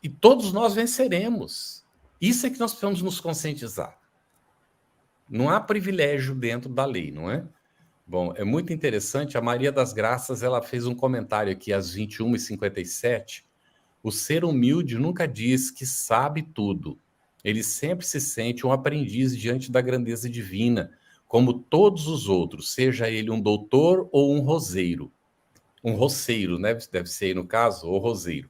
E todos nós venceremos. Isso é que nós precisamos nos conscientizar. Não há privilégio dentro da lei, não é? Bom, é muito interessante. A Maria das Graças, ela fez um comentário aqui às 21h57. O ser humilde nunca diz que sabe tudo. Ele sempre se sente um aprendiz diante da grandeza divina, como todos os outros, seja ele um doutor ou um roseiro. Um roceiro, né? Deve ser aí no caso, ou roseiro.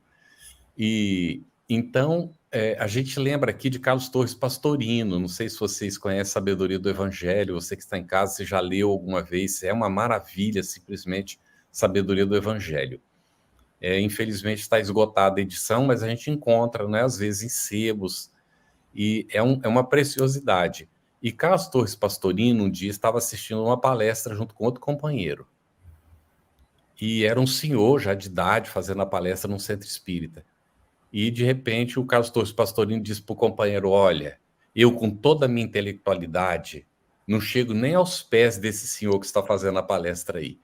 E então a gente lembra aqui de Carlos Torres Pastorino. Não sei se vocês conhecem a Sabedoria do Evangelho, você que está em casa, você já leu alguma vez, é uma maravilha, simplesmente, Sabedoria do Evangelho. Infelizmente está esgotada a edição, mas a gente encontra, né, às vezes, em sebos, e é uma preciosidade. E Carlos Torres Pastorino, um dia, estava assistindo uma palestra junto com outro companheiro. E era um senhor, já de idade, fazendo a palestra num centro espírita. E, de repente, o Carlos Torres Pastorino disse para o companheiro: olha, eu, com toda a minha intelectualidade, não chego nem aos pés desse senhor que está fazendo a palestra aí.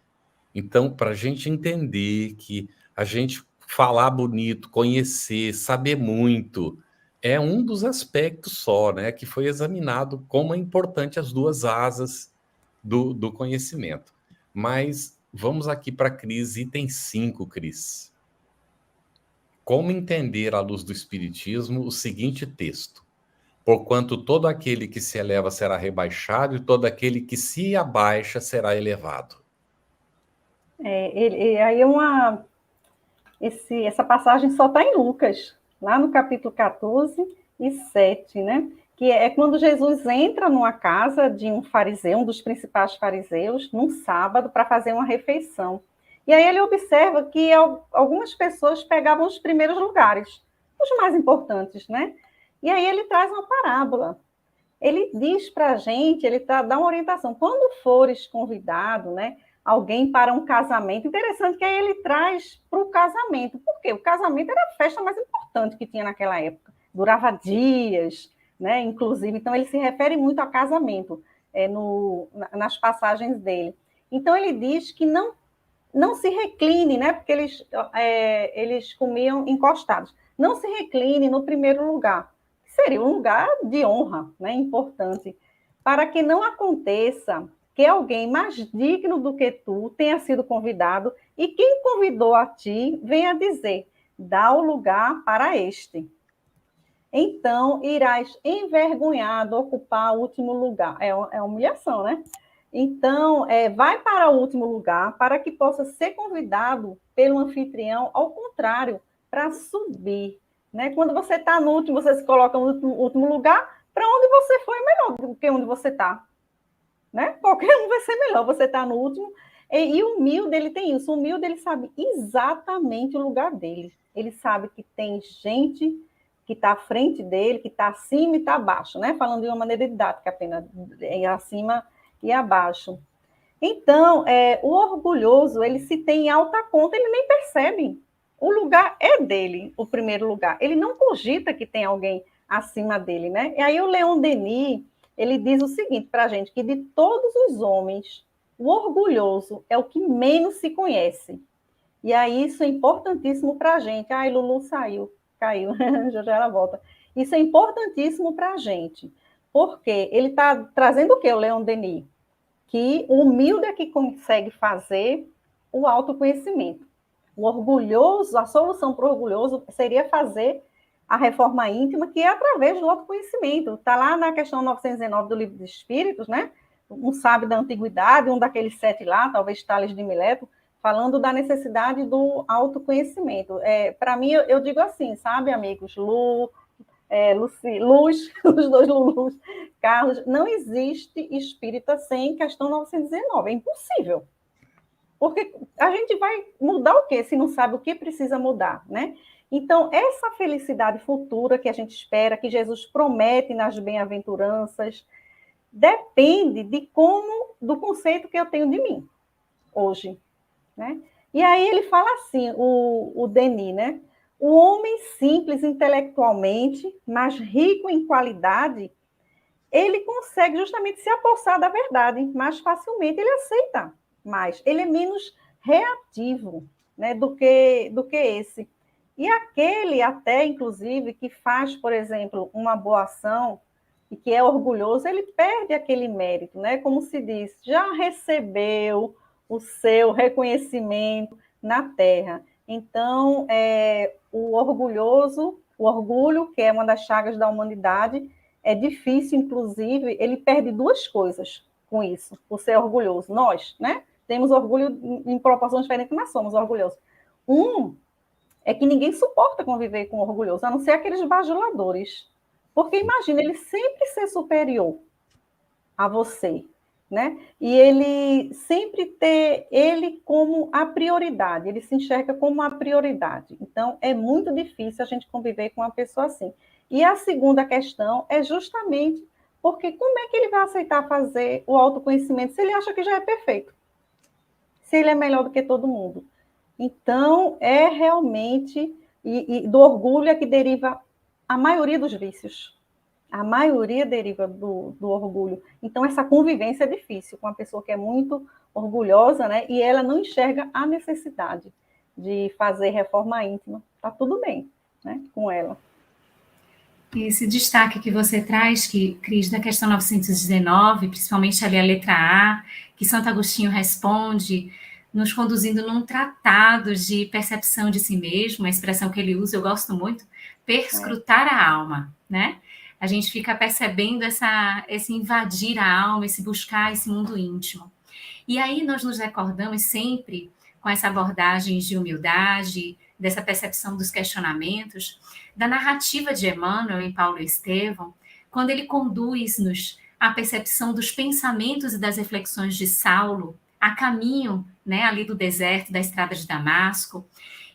Então, para a gente entender que a gente falar bonito, conhecer, saber muito, é um dos aspectos só, né, que foi examinado como é importante as duas asas do conhecimento. Mas vamos aqui para a Cris, item 5, Cris. Como entender, à luz do Espiritismo, o seguinte texto: porquanto todo aquele que se eleva será rebaixado, e todo aquele que se abaixa será elevado.
Aí essa passagem só está em Lucas, lá no capítulo 14 e 7, né? Que é quando Jesus entra numa casa de um fariseu, um dos principais fariseus, num sábado, para fazer uma refeição. E aí ele observa que algumas pessoas pegavam os primeiros lugares, os mais importantes, né? E aí ele traz uma parábola. Ele diz para a gente, ele dá uma orientação: quando fores convidado, né, alguém para um casamento, interessante que aí ele traz para o casamento, porque o casamento era a festa mais importante que tinha naquela época, durava dias, né? Inclusive, então ele se refere muito a casamento nas passagens dele. Então ele diz que não se recline, né? Porque eles comiam encostados. Não se recline no primeiro lugar. Seria um lugar de honra, né? Importante. Para que não aconteça que alguém mais digno do que tu tenha sido convidado, e quem convidou a ti venha dizer, dá o lugar para este. Então irás envergonhado ocupar o último lugar. É humilhação, né? Então, vai para o último lugar para que possa ser convidado pelo anfitrião, ao contrário, para subir. Né? Quando você está no último, você se coloca no último lugar, para onde você foi é melhor do que onde você está. Né? Qualquer um vai ser melhor, você está no último. E o humilde, ele tem isso. O humilde, ele sabe exatamente o lugar dele. Ele sabe que tem gente que está à frente dele, que está acima e está abaixo, né? Falando de uma maneira didática apenas, acima e abaixo. Então, o orgulhoso, ele se tem em alta conta, ele nem percebe. O lugar é dele, o primeiro lugar. Ele não cogita que tem alguém acima dele, né? E aí o Leon Denis, ele diz o seguinte para a gente, que de todos os homens, o orgulhoso é o que menos se conhece. E aí isso é importantíssimo para a gente. Ai, Lulu caiu, já ela volta. Isso é importantíssimo para a gente, porque ele está trazendo o quê, o Leon Denis? Que o humilde é que consegue fazer o autoconhecimento. O orgulhoso, a solução para o orgulhoso seria fazer a reforma íntima, que é através do autoconhecimento. Está lá na questão 919 do Livro dos Espíritos, né? Um sábio da antiguidade, um daqueles 7 lá, talvez Tales de Mileto, falando da necessidade do autoconhecimento. Para mim, eu digo assim, sabe, amigos? Luci, Luz, os dois Lulus, Carlos, não existe espírita sem questão 919, é impossível. Porque a gente vai mudar o quê se não sabe o que precisa mudar, né? Então, essa felicidade futura que a gente espera, que Jesus promete nas bem-aventuranças, depende do conceito que eu tenho de mim hoje, né? E aí ele fala assim, o Denis, né? O homem simples intelectualmente, mas rico em qualidade, ele consegue justamente se apossar da verdade mais facilmente, ele aceita mais, ele é menos reativo, né, do que esse. E aquele até, inclusive, que faz, por exemplo, uma boa ação e que é orgulhoso, ele perde aquele mérito, né? Como se diz, já recebeu o seu reconhecimento na terra. Então, o orgulho, que é uma das chagas da humanidade, é difícil, inclusive, ele perde 2 coisas com isso, por ser orgulhoso. Nós, né? Temos orgulho em proporções diferentes, mas somos orgulhosos. É que ninguém suporta conviver com orgulhoso, a não ser aqueles bajuladores. Porque imagina, ele sempre ser superior a você, né? E ele sempre ter ele como a prioridade, ele se enxerga como a prioridade. Então, é muito difícil a gente conviver com uma pessoa assim. E a segunda questão é justamente porque como é que ele vai aceitar fazer o autoconhecimento se ele acha que já é perfeito? Se ele é melhor do que todo mundo? Então, é realmente, e do orgulho é que deriva a maioria dos vícios. A maioria deriva do orgulho. Então, essa convivência é difícil com uma pessoa que é muito orgulhosa, né? E ela não enxerga a necessidade de fazer reforma íntima. Está tudo bem, né, com ela.
Esse destaque que você traz, Cris, da questão 919, principalmente ali a letra A, que Santo Agostinho responde, nos conduzindo num tratado de percepção de si mesmo, uma expressão que ele usa, eu gosto muito, perscrutar a alma, né? A gente fica percebendo esse invadir a alma, esse buscar esse mundo íntimo. E aí nós nos recordamos sempre, com essa abordagem de humildade, dessa percepção dos questionamentos, da narrativa de Emmanuel em Paulo e Estevão, quando ele conduz-nos à percepção dos pensamentos e das reflexões de Saulo, a caminho, né, ali do deserto, da estrada de Damasco,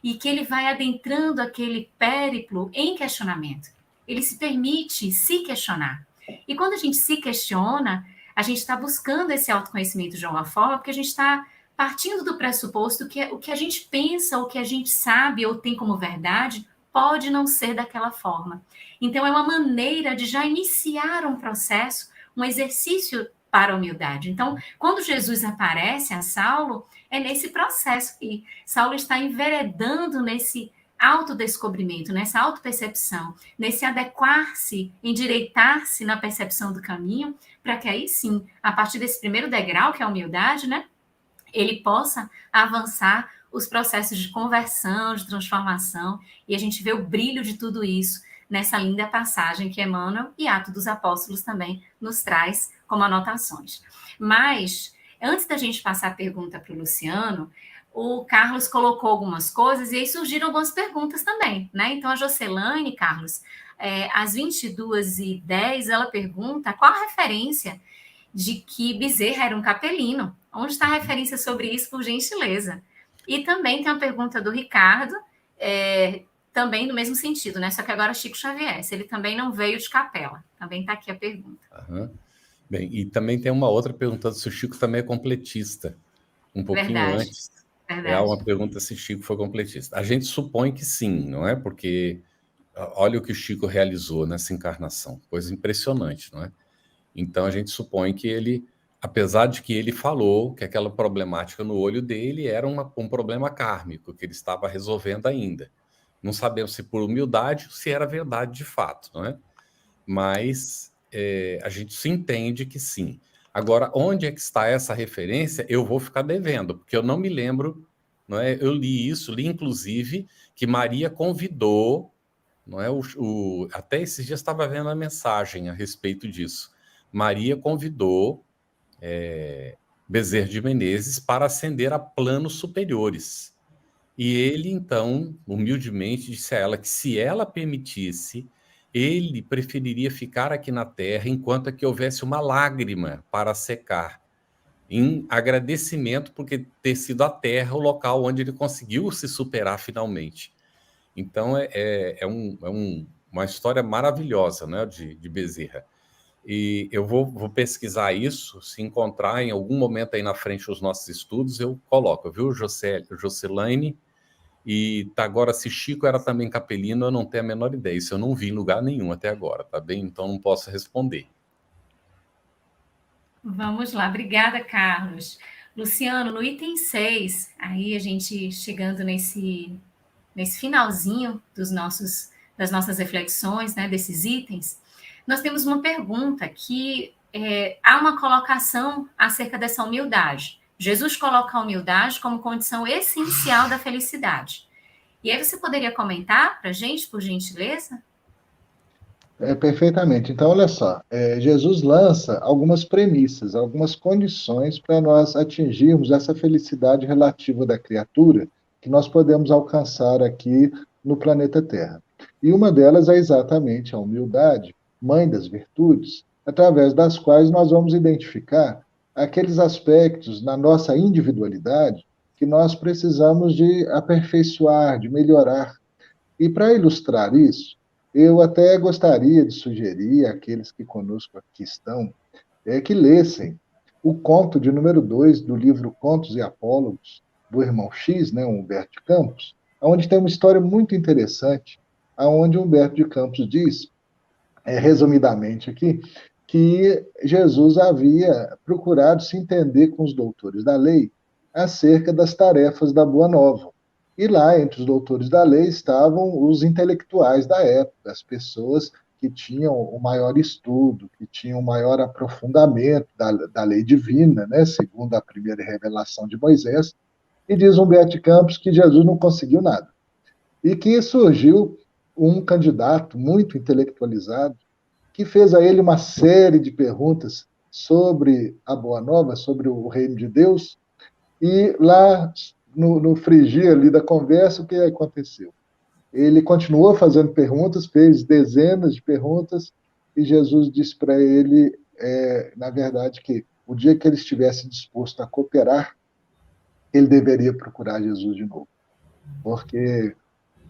e que ele vai adentrando aquele périplo em questionamento. Ele se permite se questionar. E quando a gente se questiona, a gente está buscando esse autoconhecimento de alguma forma, porque a gente está partindo do pressuposto que o que a gente pensa, o que a gente sabe ou tem como verdade, pode não ser daquela forma. Então, é uma maneira de já iniciar um processo, um exercício para a humildade. Então, quando Jesus aparece a Saulo, é nesse processo que Saulo está enveredando nesse autodescobrimento, nessa autopercepção, nesse adequar-se, endireitar-se na percepção do caminho, para que aí sim, a partir desse primeiro degrau, que é a humildade, né, ele possa avançar os processos de conversão, de transformação, e a gente vê o brilho de tudo isso nessa linda passagem que Emmanuel e Atos dos Apóstolos também nos traz como anotações. Mas, antes da gente passar a pergunta para o Luciano, o Carlos colocou algumas coisas e aí surgiram algumas perguntas também, né? Então, a Jocelaine, Carlos, às 22h10, ela pergunta qual a referência de que Bezerra era um capelino. Onde está a referência sobre isso, por gentileza? E também tem uma pergunta do Ricardo, também no mesmo sentido, né? Só que agora Chico Xavier, se ele também não veio de capela. Também está aqui a pergunta.
Uhum. Bem, e também tem uma outra pergunta se o Chico também é completista. Um pouquinho antes. Há uma pergunta se Chico foi completista. A gente supõe que sim, não é? Porque olha o que o Chico realizou nessa encarnação. Coisa impressionante, não é? Então, a gente supõe que ele, apesar de que ele falou que aquela problemática no olho dele era um problema kármico, que ele estava resolvendo ainda. Não sabemos se por humildade ou se era verdade de fato, não é? Mas a gente se entende que sim. Agora, onde é que está essa referência? Eu vou ficar devendo, porque eu não me lembro, não é? Eu li inclusive, que Maria convidou, não é? Até esses dias estava vendo a mensagem a respeito disso. Maria convidou Bezerra de Menezes para ascender a planos superiores. E ele, então, humildemente disse a ela que se ela permitisse, ele preferiria ficar aqui na Terra enquanto que houvesse uma lágrima para secar, em agradecimento por ter sido a Terra o local onde ele conseguiu se superar finalmente. Então, uma história maravilhosa, né, de Bezerra. E eu vou pesquisar isso, se encontrar em algum momento aí na frente os nossos estudos, eu coloco, viu, Jocelaine? E agora, se Chico era também capelino, eu não tenho a menor ideia. Isso eu não vi em lugar nenhum até agora, tá bem? Então não posso responder.
Vamos lá, obrigada, Carlos. Luciano, no item 6, aí a gente chegando nesse finalzinho das nossas reflexões, né, desses itens, nós temos uma pergunta que há uma colocação acerca dessa humildade. Jesus coloca a humildade como condição essencial da felicidade. E aí você poderia comentar para a gente, por gentileza?
Perfeitamente. Então, olha só, Jesus lança algumas premissas, algumas condições para nós atingirmos essa felicidade relativa da criatura que nós podemos alcançar aqui no planeta Terra. E uma delas é exatamente a humildade, mãe das virtudes, através das quais nós vamos identificar aqueles aspectos na nossa individualidade que nós precisamos de aperfeiçoar, de melhorar. E para ilustrar isso, eu até gostaria de sugerir àqueles que conosco aqui estão que lessem o conto de número 2 do livro Contos e Apólogos, do irmão X, né, Humberto de Campos, onde tem uma história muito interessante, onde Humberto de Campos diz, resumidamente aqui, que Jesus havia procurado se entender com os doutores da lei acerca das tarefas da Boa Nova. E lá, entre os doutores da lei, estavam os intelectuais da época, as pessoas que tinham o maior estudo, que tinham o maior aprofundamento da lei divina, né, segundo a primeira revelação de Moisés. E diz Humberto de Campos que Jesus não conseguiu nada. E que surgiu um candidato muito intelectualizado, que fez a ele uma série de perguntas sobre a Boa Nova, sobre o reino de Deus, e lá no frigir ali da conversa, o que aconteceu? Ele continuou fazendo perguntas, fez dezenas de perguntas, e Jesus disse para ele, na verdade, que o dia que ele estivesse disposto a cooperar, ele deveria procurar Jesus de novo, porque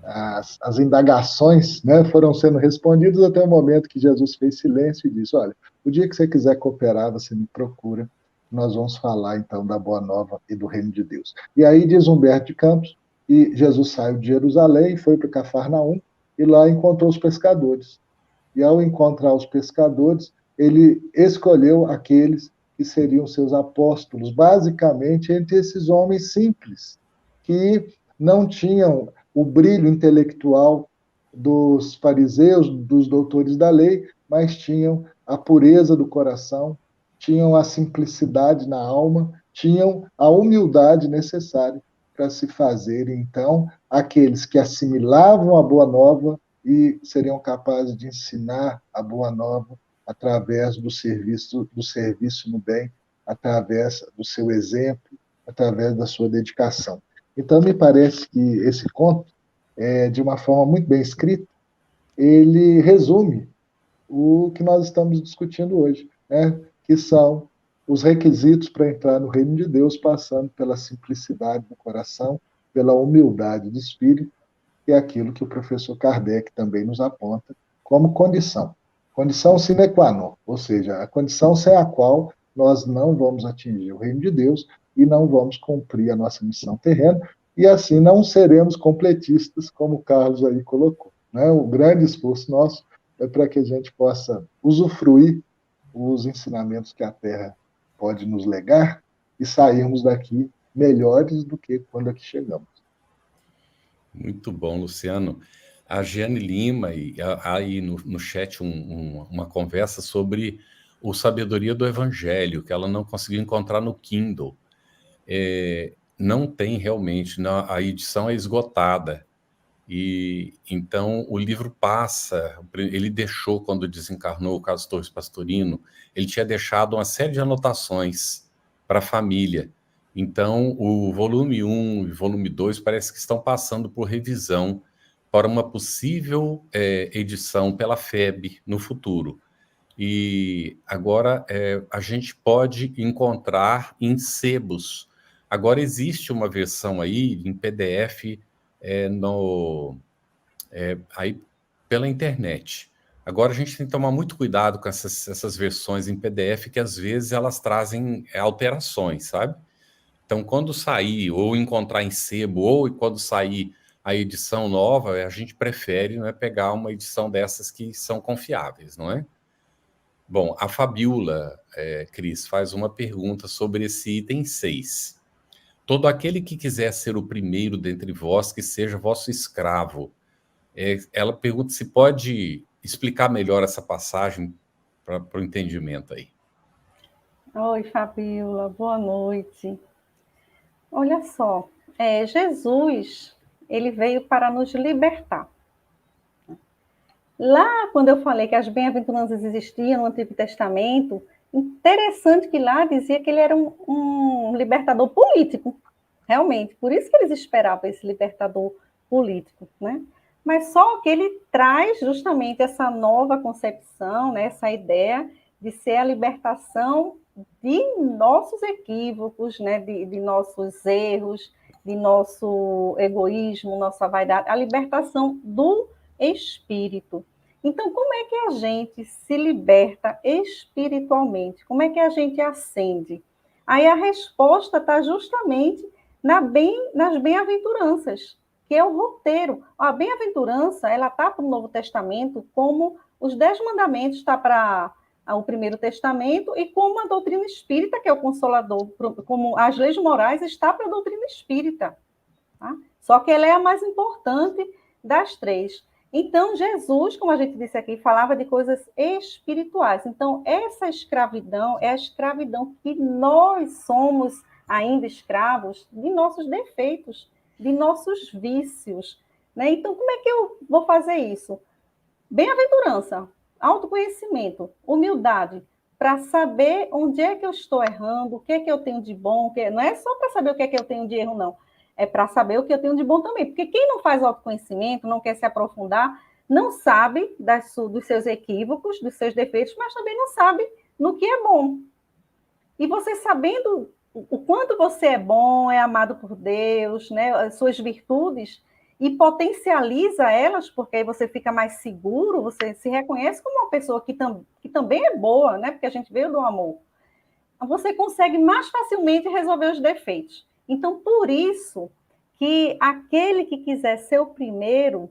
as indagações, né, foram sendo respondidas até o momento que Jesus fez silêncio e disse, olha, o dia que você quiser cooperar, você me procura, nós vamos falar, então, da Boa Nova e do Reino de Deus. E aí diz Humberto de Campos, e Jesus saiu de Jerusalém, foi para Cafarnaum, e lá encontrou os pescadores. E ao encontrar os pescadores, ele escolheu aqueles que seriam seus apóstolos, basicamente entre esses homens simples, que não tinham o brilho intelectual dos fariseus, dos doutores da lei, mas tinham a pureza do coração, tinham a simplicidade na alma, tinham a humildade necessária para se fazerem, então, aqueles que assimilavam a Boa Nova e seriam capazes de ensinar a Boa Nova através do serviço no bem, através do seu exemplo, através da sua dedicação. Então, me parece que esse conto, de uma forma muito bem escrita, ele resume o que nós estamos discutindo hoje, né? Que são os requisitos para entrar no reino de Deus, passando pela simplicidade do coração, pela humildade do espírito, que é aquilo que o professor Kardec também nos aponta como condição sine qua non, ou seja, a condição sem a qual nós não vamos atingir o reino de Deus e não vamos cumprir a nossa missão terrena, e assim não seremos completistas, como o Carlos aí colocou, né? O grande esforço nosso é para que a gente possa usufruir os ensinamentos que a Terra pode nos legar e sairmos daqui melhores do que quando aqui chegamos.
Muito bom, Luciano. A Jeane Lima, e aí no chat uma conversa sobre o Sabedoria do Evangelho, que ela não conseguiu encontrar no Kindle. Não tem realmente, a edição é esgotada. E então o livro passa, ele deixou, quando desencarnou o Carlos Torres Pastorino, ele tinha deixado uma série de anotações para a família. Então o volume 1 e volume 2 parece que estão passando por revisão para uma possível edição pela FEB no futuro. E agora a gente pode encontrar em sebos. Agora existe uma versão aí em PDF aí pela internet. Agora a gente tem que tomar muito cuidado com essas versões em PDF, que às vezes elas trazem alterações, sabe? Então, quando sair, ou encontrar em sebo, ou quando sair a edição nova, a gente prefere, não é, pegar uma edição dessas que são confiáveis, não é? Bom, a Fabiola, Cris, faz uma pergunta sobre esse item 6. Todo aquele que quiser ser o primeiro dentre vós, que seja vosso escravo. Ela pergunta se pode explicar melhor essa passagem para o entendimento aí.
Oi, Fabiola, boa noite. Olha só, Jesus, ele veio para nos libertar. Lá, quando eu falei que as bem-aventuranças existiam no Antigo Testamento, interessante que lá dizia que ele era um libertador político, realmente. Por isso que eles esperavam esse libertador político, né? Mas só que ele traz justamente essa nova concepção, né, essa ideia de ser a libertação de nossos equívocos, né, de nossos erros, de nosso egoísmo, nossa vaidade, a libertação do espírito. Então, como é que a gente se liberta espiritualmente? Como é que a gente ascende? Aí a resposta está justamente nas bem-aventuranças, que é o roteiro. A bem-aventurança, ela está para o Novo Testamento como os 10 mandamentos está para o Primeiro Testamento e como a doutrina espírita, que é o Consolador, como as leis morais, está para a doutrina espírita. Tá? Só que ela é a mais importante das 3. Então, Jesus, como a gente disse aqui, falava de coisas espirituais. Então, essa escravidão é a escravidão que nós somos ainda escravos de nossos defeitos, de nossos vícios. Né? Então, como é que eu vou fazer isso? Bem-aventurança, autoconhecimento, humildade, para saber onde é que eu estou errando, o que é que eu tenho de bom, não é só para saber o que é que eu tenho de erro, não. É para saber o que eu tenho de bom também. Porque quem não faz autoconhecimento, não quer se aprofundar, não sabe dos seus equívocos, dos seus defeitos, mas também não sabe no que é bom. E você sabendo o quanto você é bom, é amado por Deus, né, as suas virtudes, e potencializa elas, porque aí você fica mais seguro, você se reconhece como uma pessoa que também é boa, né, porque a gente veio do amor. Você consegue mais facilmente resolver os defeitos. Então, por isso que aquele que quiser ser o primeiro,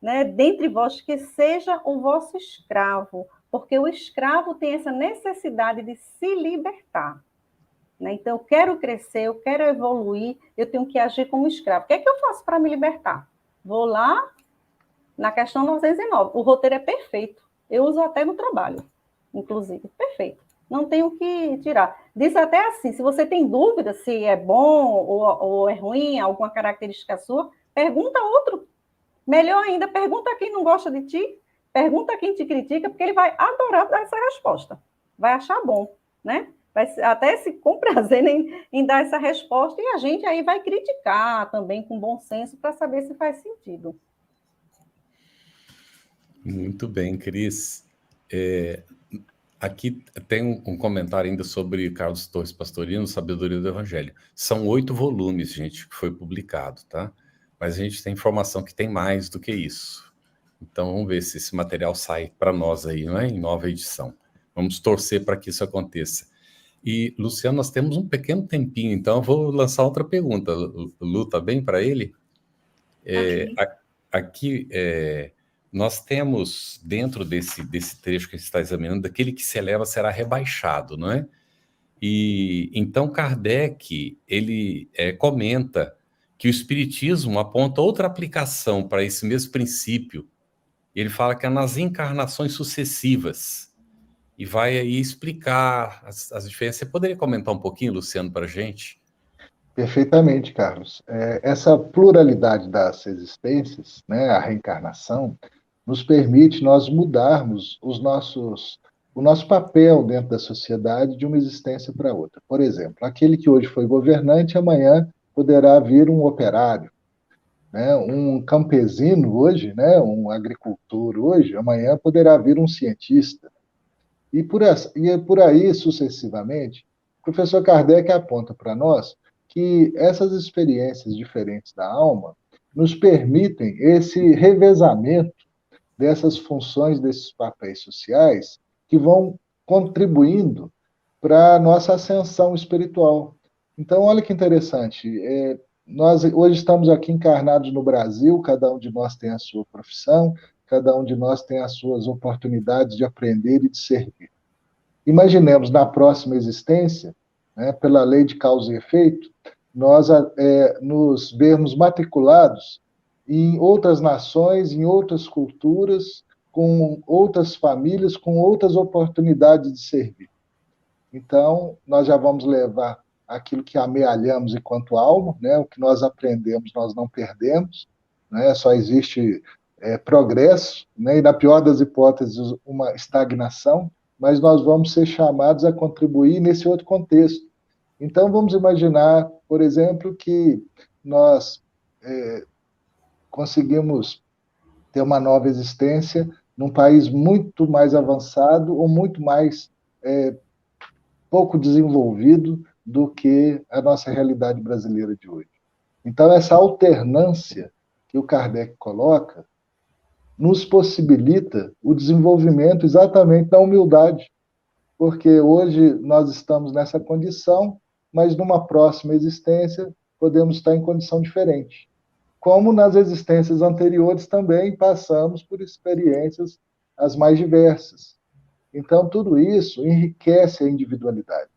né, dentre vós, que seja o vosso escravo, porque o escravo tem essa necessidade de se libertar. Né? Então, eu quero crescer, eu quero evoluir, eu tenho que agir como escravo. O que é que eu faço para me libertar? Vou lá na questão 909. O roteiro é perfeito. Eu uso até no trabalho, inclusive. Perfeito. Não tenho o que tirar. Diz até assim, se você tem dúvida se é bom ou é ruim, alguma característica sua, pergunta a outro. Melhor ainda, pergunta a quem não gosta de ti, pergunta a quem te critica, porque ele vai adorar dar essa resposta. Vai achar bom, né? Vai até se comprazer em dar essa resposta, e a gente aí vai criticar também com bom senso para saber se faz sentido.
Muito bem, Cris. Aqui tem um comentário ainda sobre Carlos Torres Pastorino, Sabedoria do Evangelho. São 8 volumes, gente, que foi publicado, tá? Mas a gente tem informação que tem mais do que isso. Então, vamos ver se esse material sai para nós aí, não é? Em nova edição. Vamos torcer para que isso aconteça. E, Luciano, nós temos um pequeno tempinho, então eu vou lançar outra pergunta. Lu, tá bem para ele?
Okay.
Aqui, nós temos, dentro desse trecho que a gente está examinando, daquele que se eleva será rebaixado, não é? E então Kardec, ele comenta que o Espiritismo aponta outra aplicação para esse mesmo princípio. Ele fala que é nas encarnações sucessivas. E vai aí explicar as diferenças. Você poderia comentar um pouquinho, Luciano, para a gente?
Perfeitamente, Carlos. Essa pluralidade das existências, né, a reencarnação, nos permite nós mudarmos o nosso papel dentro da sociedade de uma existência para outra. Por exemplo, aquele que hoje foi governante, amanhã poderá vir um operário, né? Um campesino hoje, né? Um agricultor hoje, amanhã poderá vir um cientista. E por aí sucessivamente, o professor Kardec aponta para nós que essas experiências diferentes da alma nos permitem esse revezamento dessas funções, desses papéis sociais, que vão contribuindo para a nossa ascensão espiritual. Então, olha que interessante, nós hoje estamos aqui encarnados no Brasil, cada um de nós tem a sua profissão, cada um de nós tem as suas oportunidades de aprender e de servir. Imaginemos na próxima existência, né, pela lei de causa e efeito, nós nos vermos matriculados em outras nações, em outras culturas, com outras famílias, com outras oportunidades de servir. Então, nós já vamos levar aquilo que amealhamos enquanto alma, né? O que nós aprendemos, nós não perdemos, né? Só existe progresso, né? E na pior das hipóteses, uma estagnação, mas nós vamos ser chamados a contribuir nesse outro contexto. Então, vamos imaginar, por exemplo, que nós conseguimos ter uma nova existência num país muito mais avançado ou muito mais pouco desenvolvido do que a nossa realidade brasileira de hoje. Então, essa alternância que o Kardec coloca nos possibilita o desenvolvimento exatamente da humildade, porque hoje nós estamos nessa condição, mas numa próxima existência podemos estar em condição diferente. Como nas existências anteriores também passamos por experiências as mais diversas. Então, tudo isso enriquece a individualidade.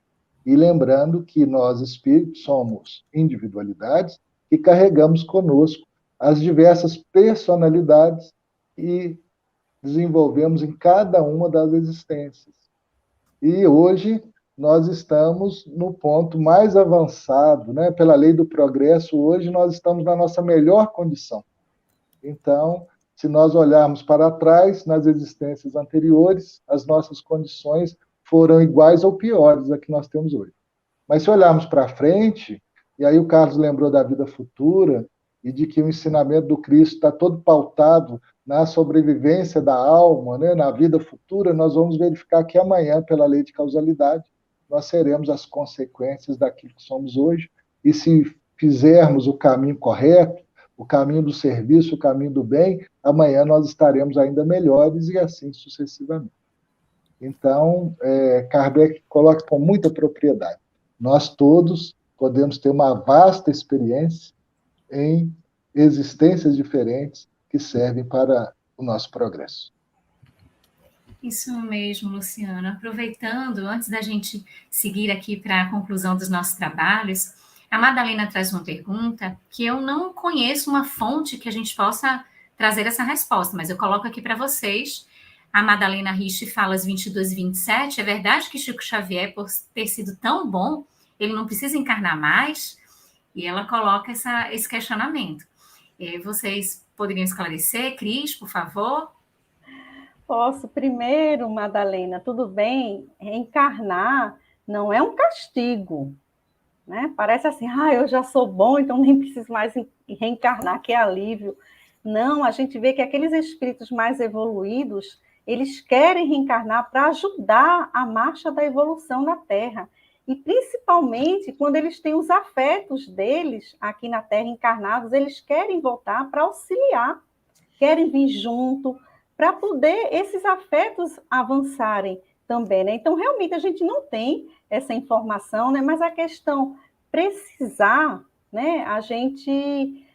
E lembrando que nós, espíritos, somos individualidades que carregamos conosco as diversas personalidades e desenvolvemos em cada uma das existências. E hoje nós estamos no ponto mais avançado, né? Pela lei do progresso, hoje nós estamos na nossa melhor condição. Então, se nós olharmos para trás, nas existências anteriores, as nossas condições foram iguais ou piores a que nós temos hoje. Mas se olharmos para frente, e aí o Carlos lembrou da vida futura, e de que o ensinamento do Cristo está todo pautado na sobrevivência da alma, né, na vida futura, nós vamos verificar que amanhã, pela lei de causalidade, nós seremos as consequências daquilo que somos hoje, e se fizermos o caminho correto, o caminho do serviço, o caminho do bem, amanhã nós estaremos ainda melhores e assim sucessivamente. Então, Kardec coloca com muita propriedade. Nós todos podemos ter uma vasta experiência em existências diferentes que servem para o nosso progresso.
Isso mesmo, Luciana. Aproveitando, antes da gente seguir aqui para a conclusão dos nossos trabalhos, A Madalena traz uma pergunta que eu não conheço uma fonte que a gente possa trazer essa resposta, mas eu coloco aqui para vocês. A Madalena Rich fala às 22 e 27, é verdade que Chico Xavier, por ter sido tão bom, ele não precisa encarnar mais? E ela coloca esse questionamento. Vocês poderiam esclarecer, Cris, por favor?
Posso. Primeiro, Madalena, tudo bem, reencarnar não é um castigo, né? Parece assim, eu já sou bom, então nem preciso mais reencarnar, que alívio. Não, a gente vê que aqueles espíritos mais evoluídos, eles querem reencarnar para ajudar a marcha da evolução na Terra. E principalmente quando eles têm os afetos deles aqui na Terra encarnados, eles querem voltar para auxiliar, querem vir junto, para poder esses afetos avançarem também, né? Então, realmente, a gente não tem essa informação, né? Mas a questão precisar, né? A gente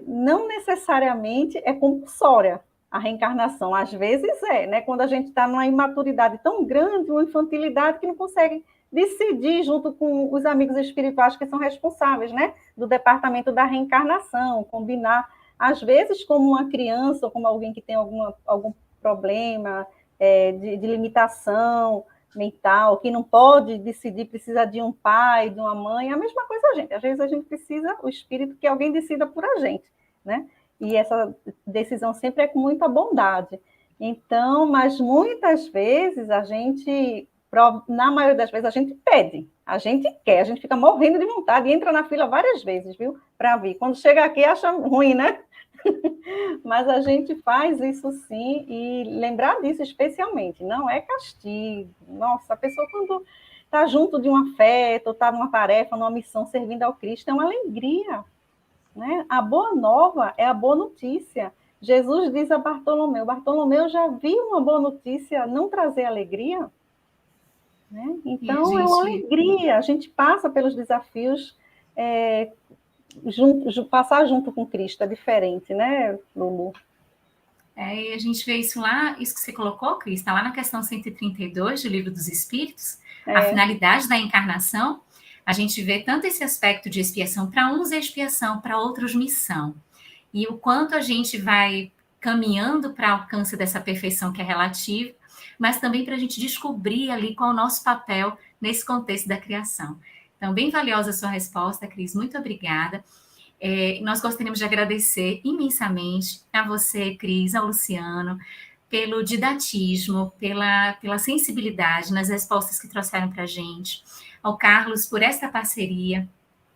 não necessariamente é compulsória a reencarnação. Às vezes né? Quando a gente está numa imaturidade tão grande, uma infantilidade que não consegue decidir junto com os amigos espirituais que são responsáveis, né? Do departamento da reencarnação, combinar às vezes, como uma criança ou como alguém que tem algum problema de limitação mental, que não pode decidir, precisa de um pai, de uma mãe, é a mesma coisa a gente. Às vezes a gente precisa, o espírito, que alguém decida por a gente, né? E essa decisão sempre é com muita bondade. Então, mas muitas vezes a gente, na maioria das vezes, a gente pede, a gente quer, a gente fica morrendo de vontade e entra na fila várias vezes, viu? Para vir. Quando chega aqui, acha ruim, né? Mas a gente faz isso sim, e lembrar disso especialmente, não é castigo. Nossa, a pessoa quando está junto de um afeto, está numa tarefa, numa missão, servindo ao Cristo, é uma alegria, né? A boa nova é a boa notícia. Jesus diz a Bartolomeu, já viu uma boa notícia não trazer alegria? Né? Então, é uma alegria, a gente passa pelos desafios passar junto com Cristo é diferente, né, Lulu?
E a gente vê isso lá, isso que você colocou, Cris, está lá na questão 132 do Livro dos Espíritos, a finalidade da encarnação. A gente vê tanto esse aspecto de expiação, para uns é expiação, para outros missão. E o quanto a gente vai caminhando para o alcance dessa perfeição que é relativa, mas também para a gente descobrir ali qual é o nosso papel nesse contexto da criação. Então, bem valiosa a sua resposta, Cris, muito obrigada. Nós gostaríamos de agradecer imensamente a você, Cris, ao Luciano, pelo didatismo, pela sensibilidade nas respostas que trouxeram para a gente, ao Carlos por esta parceria,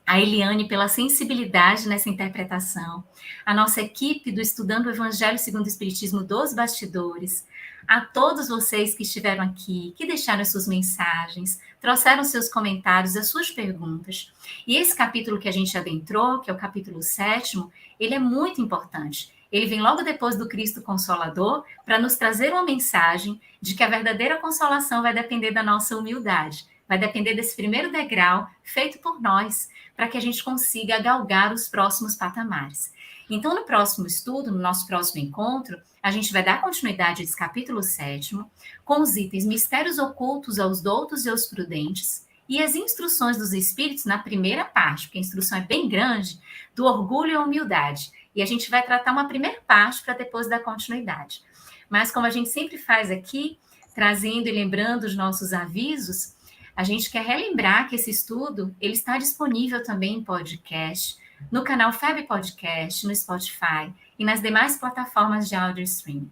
a Eliane pela sensibilidade nessa interpretação, a nossa equipe do Estudando o Evangelho segundo o Espiritismo dos Bastidores, a todos vocês que estiveram aqui, que deixaram suas mensagens, trouxeram seus comentários, as suas perguntas. E esse capítulo que a gente adentrou, que é o capítulo 7º, ele é muito importante. Ele vem logo depois do Cristo Consolador para nos trazer uma mensagem de que a verdadeira consolação vai depender da nossa humildade, vai depender desse primeiro degrau feito por nós, para que a gente consiga galgar os próximos patamares. Então, no próximo estudo, no nosso próximo encontro, a gente vai dar continuidade a esse capítulo 7º, com os itens Mistérios Ocultos aos Doutos e aos Prudentes, e as instruções dos Espíritos na primeira parte, porque a instrução é bem grande, do orgulho e a humildade. E a gente vai tratar uma primeira parte para depois dar continuidade. Mas, como a gente sempre faz aqui, trazendo e lembrando os nossos avisos, a gente quer relembrar que esse estudo ele está disponível também em podcast, no canal FEB Podcast, no Spotify e nas demais plataformas de áudio streaming.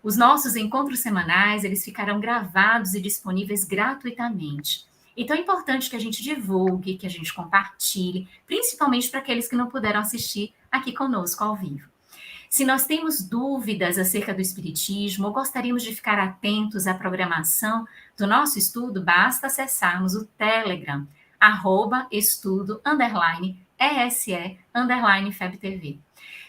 Os nossos encontros semanais, eles ficarão gravados e disponíveis gratuitamente. Então é importante que a gente divulgue, que a gente compartilhe, principalmente para aqueles que não puderam assistir aqui conosco ao vivo. Se nós temos dúvidas acerca do Espiritismo ou gostaríamos de ficar atentos à programação do nosso estudo, basta acessarmos o Telegram, @estudo_ESE_FebTV.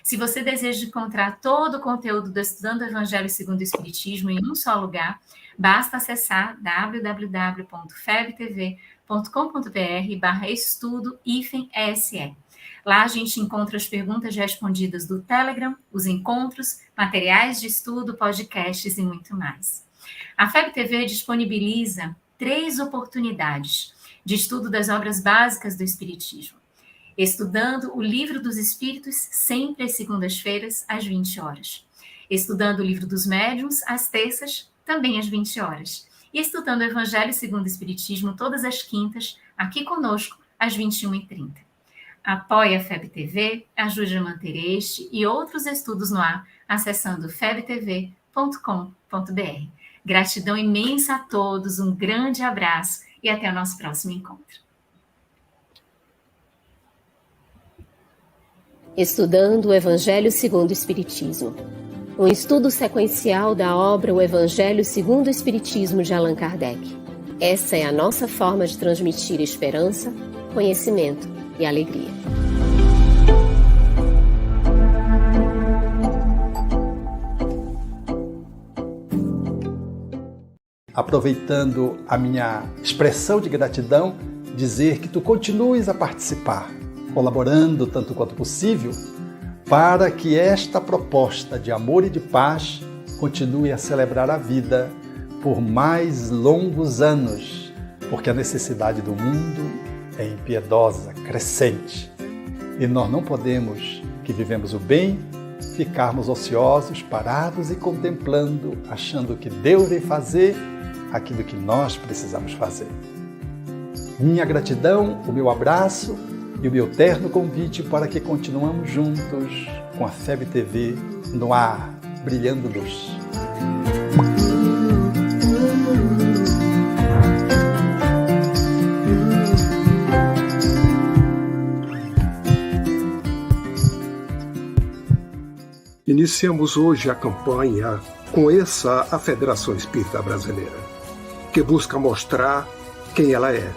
Se você deseja encontrar todo o conteúdo do Estudando o Evangelho segundo o Espiritismo em um só lugar, basta acessar www.febtv.com.br/estudo-ESE. Lá a gente encontra as perguntas respondidas do Telegram, os encontros, materiais de estudo, podcasts e muito mais. A FebTV disponibiliza 3 oportunidades de estudo das obras básicas do Espiritismo. Estudando o Livro dos Espíritos, sempre às segundas-feiras, às 20 horas. Estudando o Livro dos Médiuns, às terças, também às 20 horas. E estudando o Evangelho segundo o Espiritismo, todas as quintas, aqui conosco, às 21h30. Apoie a FEB TV, ajude a manter este e outros estudos no ar, acessando febtv.com.br. Gratidão imensa a todos, um grande abraço e até o nosso próximo encontro.
Estudando o Evangelho segundo o Espiritismo. Um estudo sequencial da obra O Evangelho segundo o Espiritismo de Allan Kardec. Essa é a nossa forma de transmitir esperança, conhecimento e alegria.
Aproveitando a minha expressão de gratidão, dizer que tu continues a participar, colaborando tanto quanto possível, para que esta proposta de amor e de paz continue a celebrar a vida por mais longos anos, porque a necessidade do mundo é impiedosa, crescente. E nós não podemos, que vivemos o bem, ficarmos ociosos, parados e contemplando, achando que Deus vem fazer aquilo que nós precisamos fazer. Minha gratidão, o meu abraço e o meu terno convite para que continuamos juntos com a FEB TV no ar, brilhando luz.
Iniciamos hoje a campanha Conheça a Federação Espírita Brasileira, que busca mostrar quem ela é.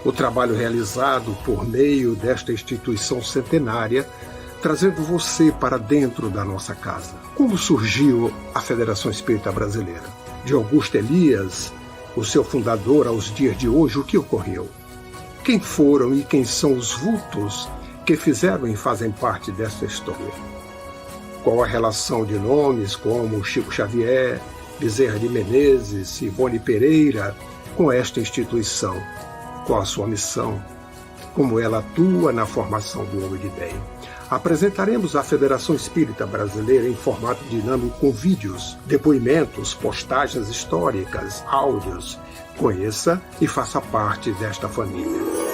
O trabalho realizado por meio desta instituição centenária, trazendo você para dentro da nossa casa. Como surgiu a Federação Espírita Brasileira? De Augusto Elias, o seu fundador, aos dias de hoje, o que ocorreu? Quem foram e quem são os vultos que fizeram e fazem parte dessa história? Qual a relação de nomes como Chico Xavier, Bezerra de Menezes, Ivone Pereira com esta instituição? Qual a sua missão? Como ela atua na formação do homem de bem? Apresentaremos a Federação Espírita Brasileira em formato dinâmico com vídeos, depoimentos, postagens históricas, áudios. Conheça e faça parte desta família.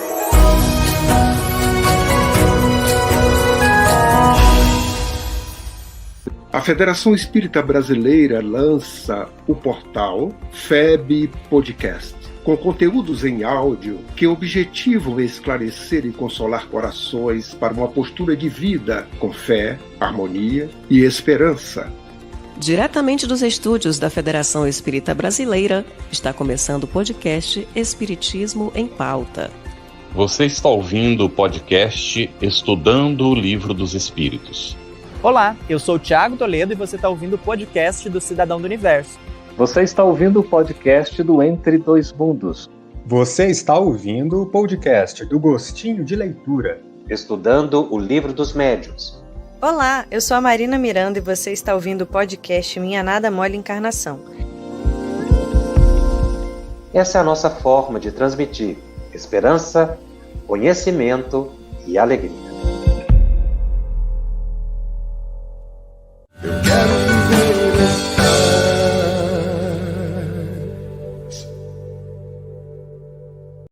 A Federação Espírita Brasileira lança o portal FEB Podcast, com conteúdos em áudio que objetivam esclarecer e consolar corações para uma postura de vida com fé, harmonia e esperança.
Diretamente dos estúdios da Federação Espírita Brasileira, está começando o podcast Espiritismo em Pauta.
Você está ouvindo o podcast Estudando o Livro dos Espíritos.
Olá, eu sou o Thiago Toledo e você está ouvindo o podcast do Cidadão do Universo.
Você está ouvindo o podcast do Entre Dois Mundos.
Você está ouvindo o podcast do Gostinho de Leitura.
Estudando o Livro dos Médiuns.
Olá, eu sou a Marina Miranda e você está ouvindo o podcast Minha Nada Mole Encarnação.
Essa é a nossa forma de transmitir esperança, conhecimento e alegria.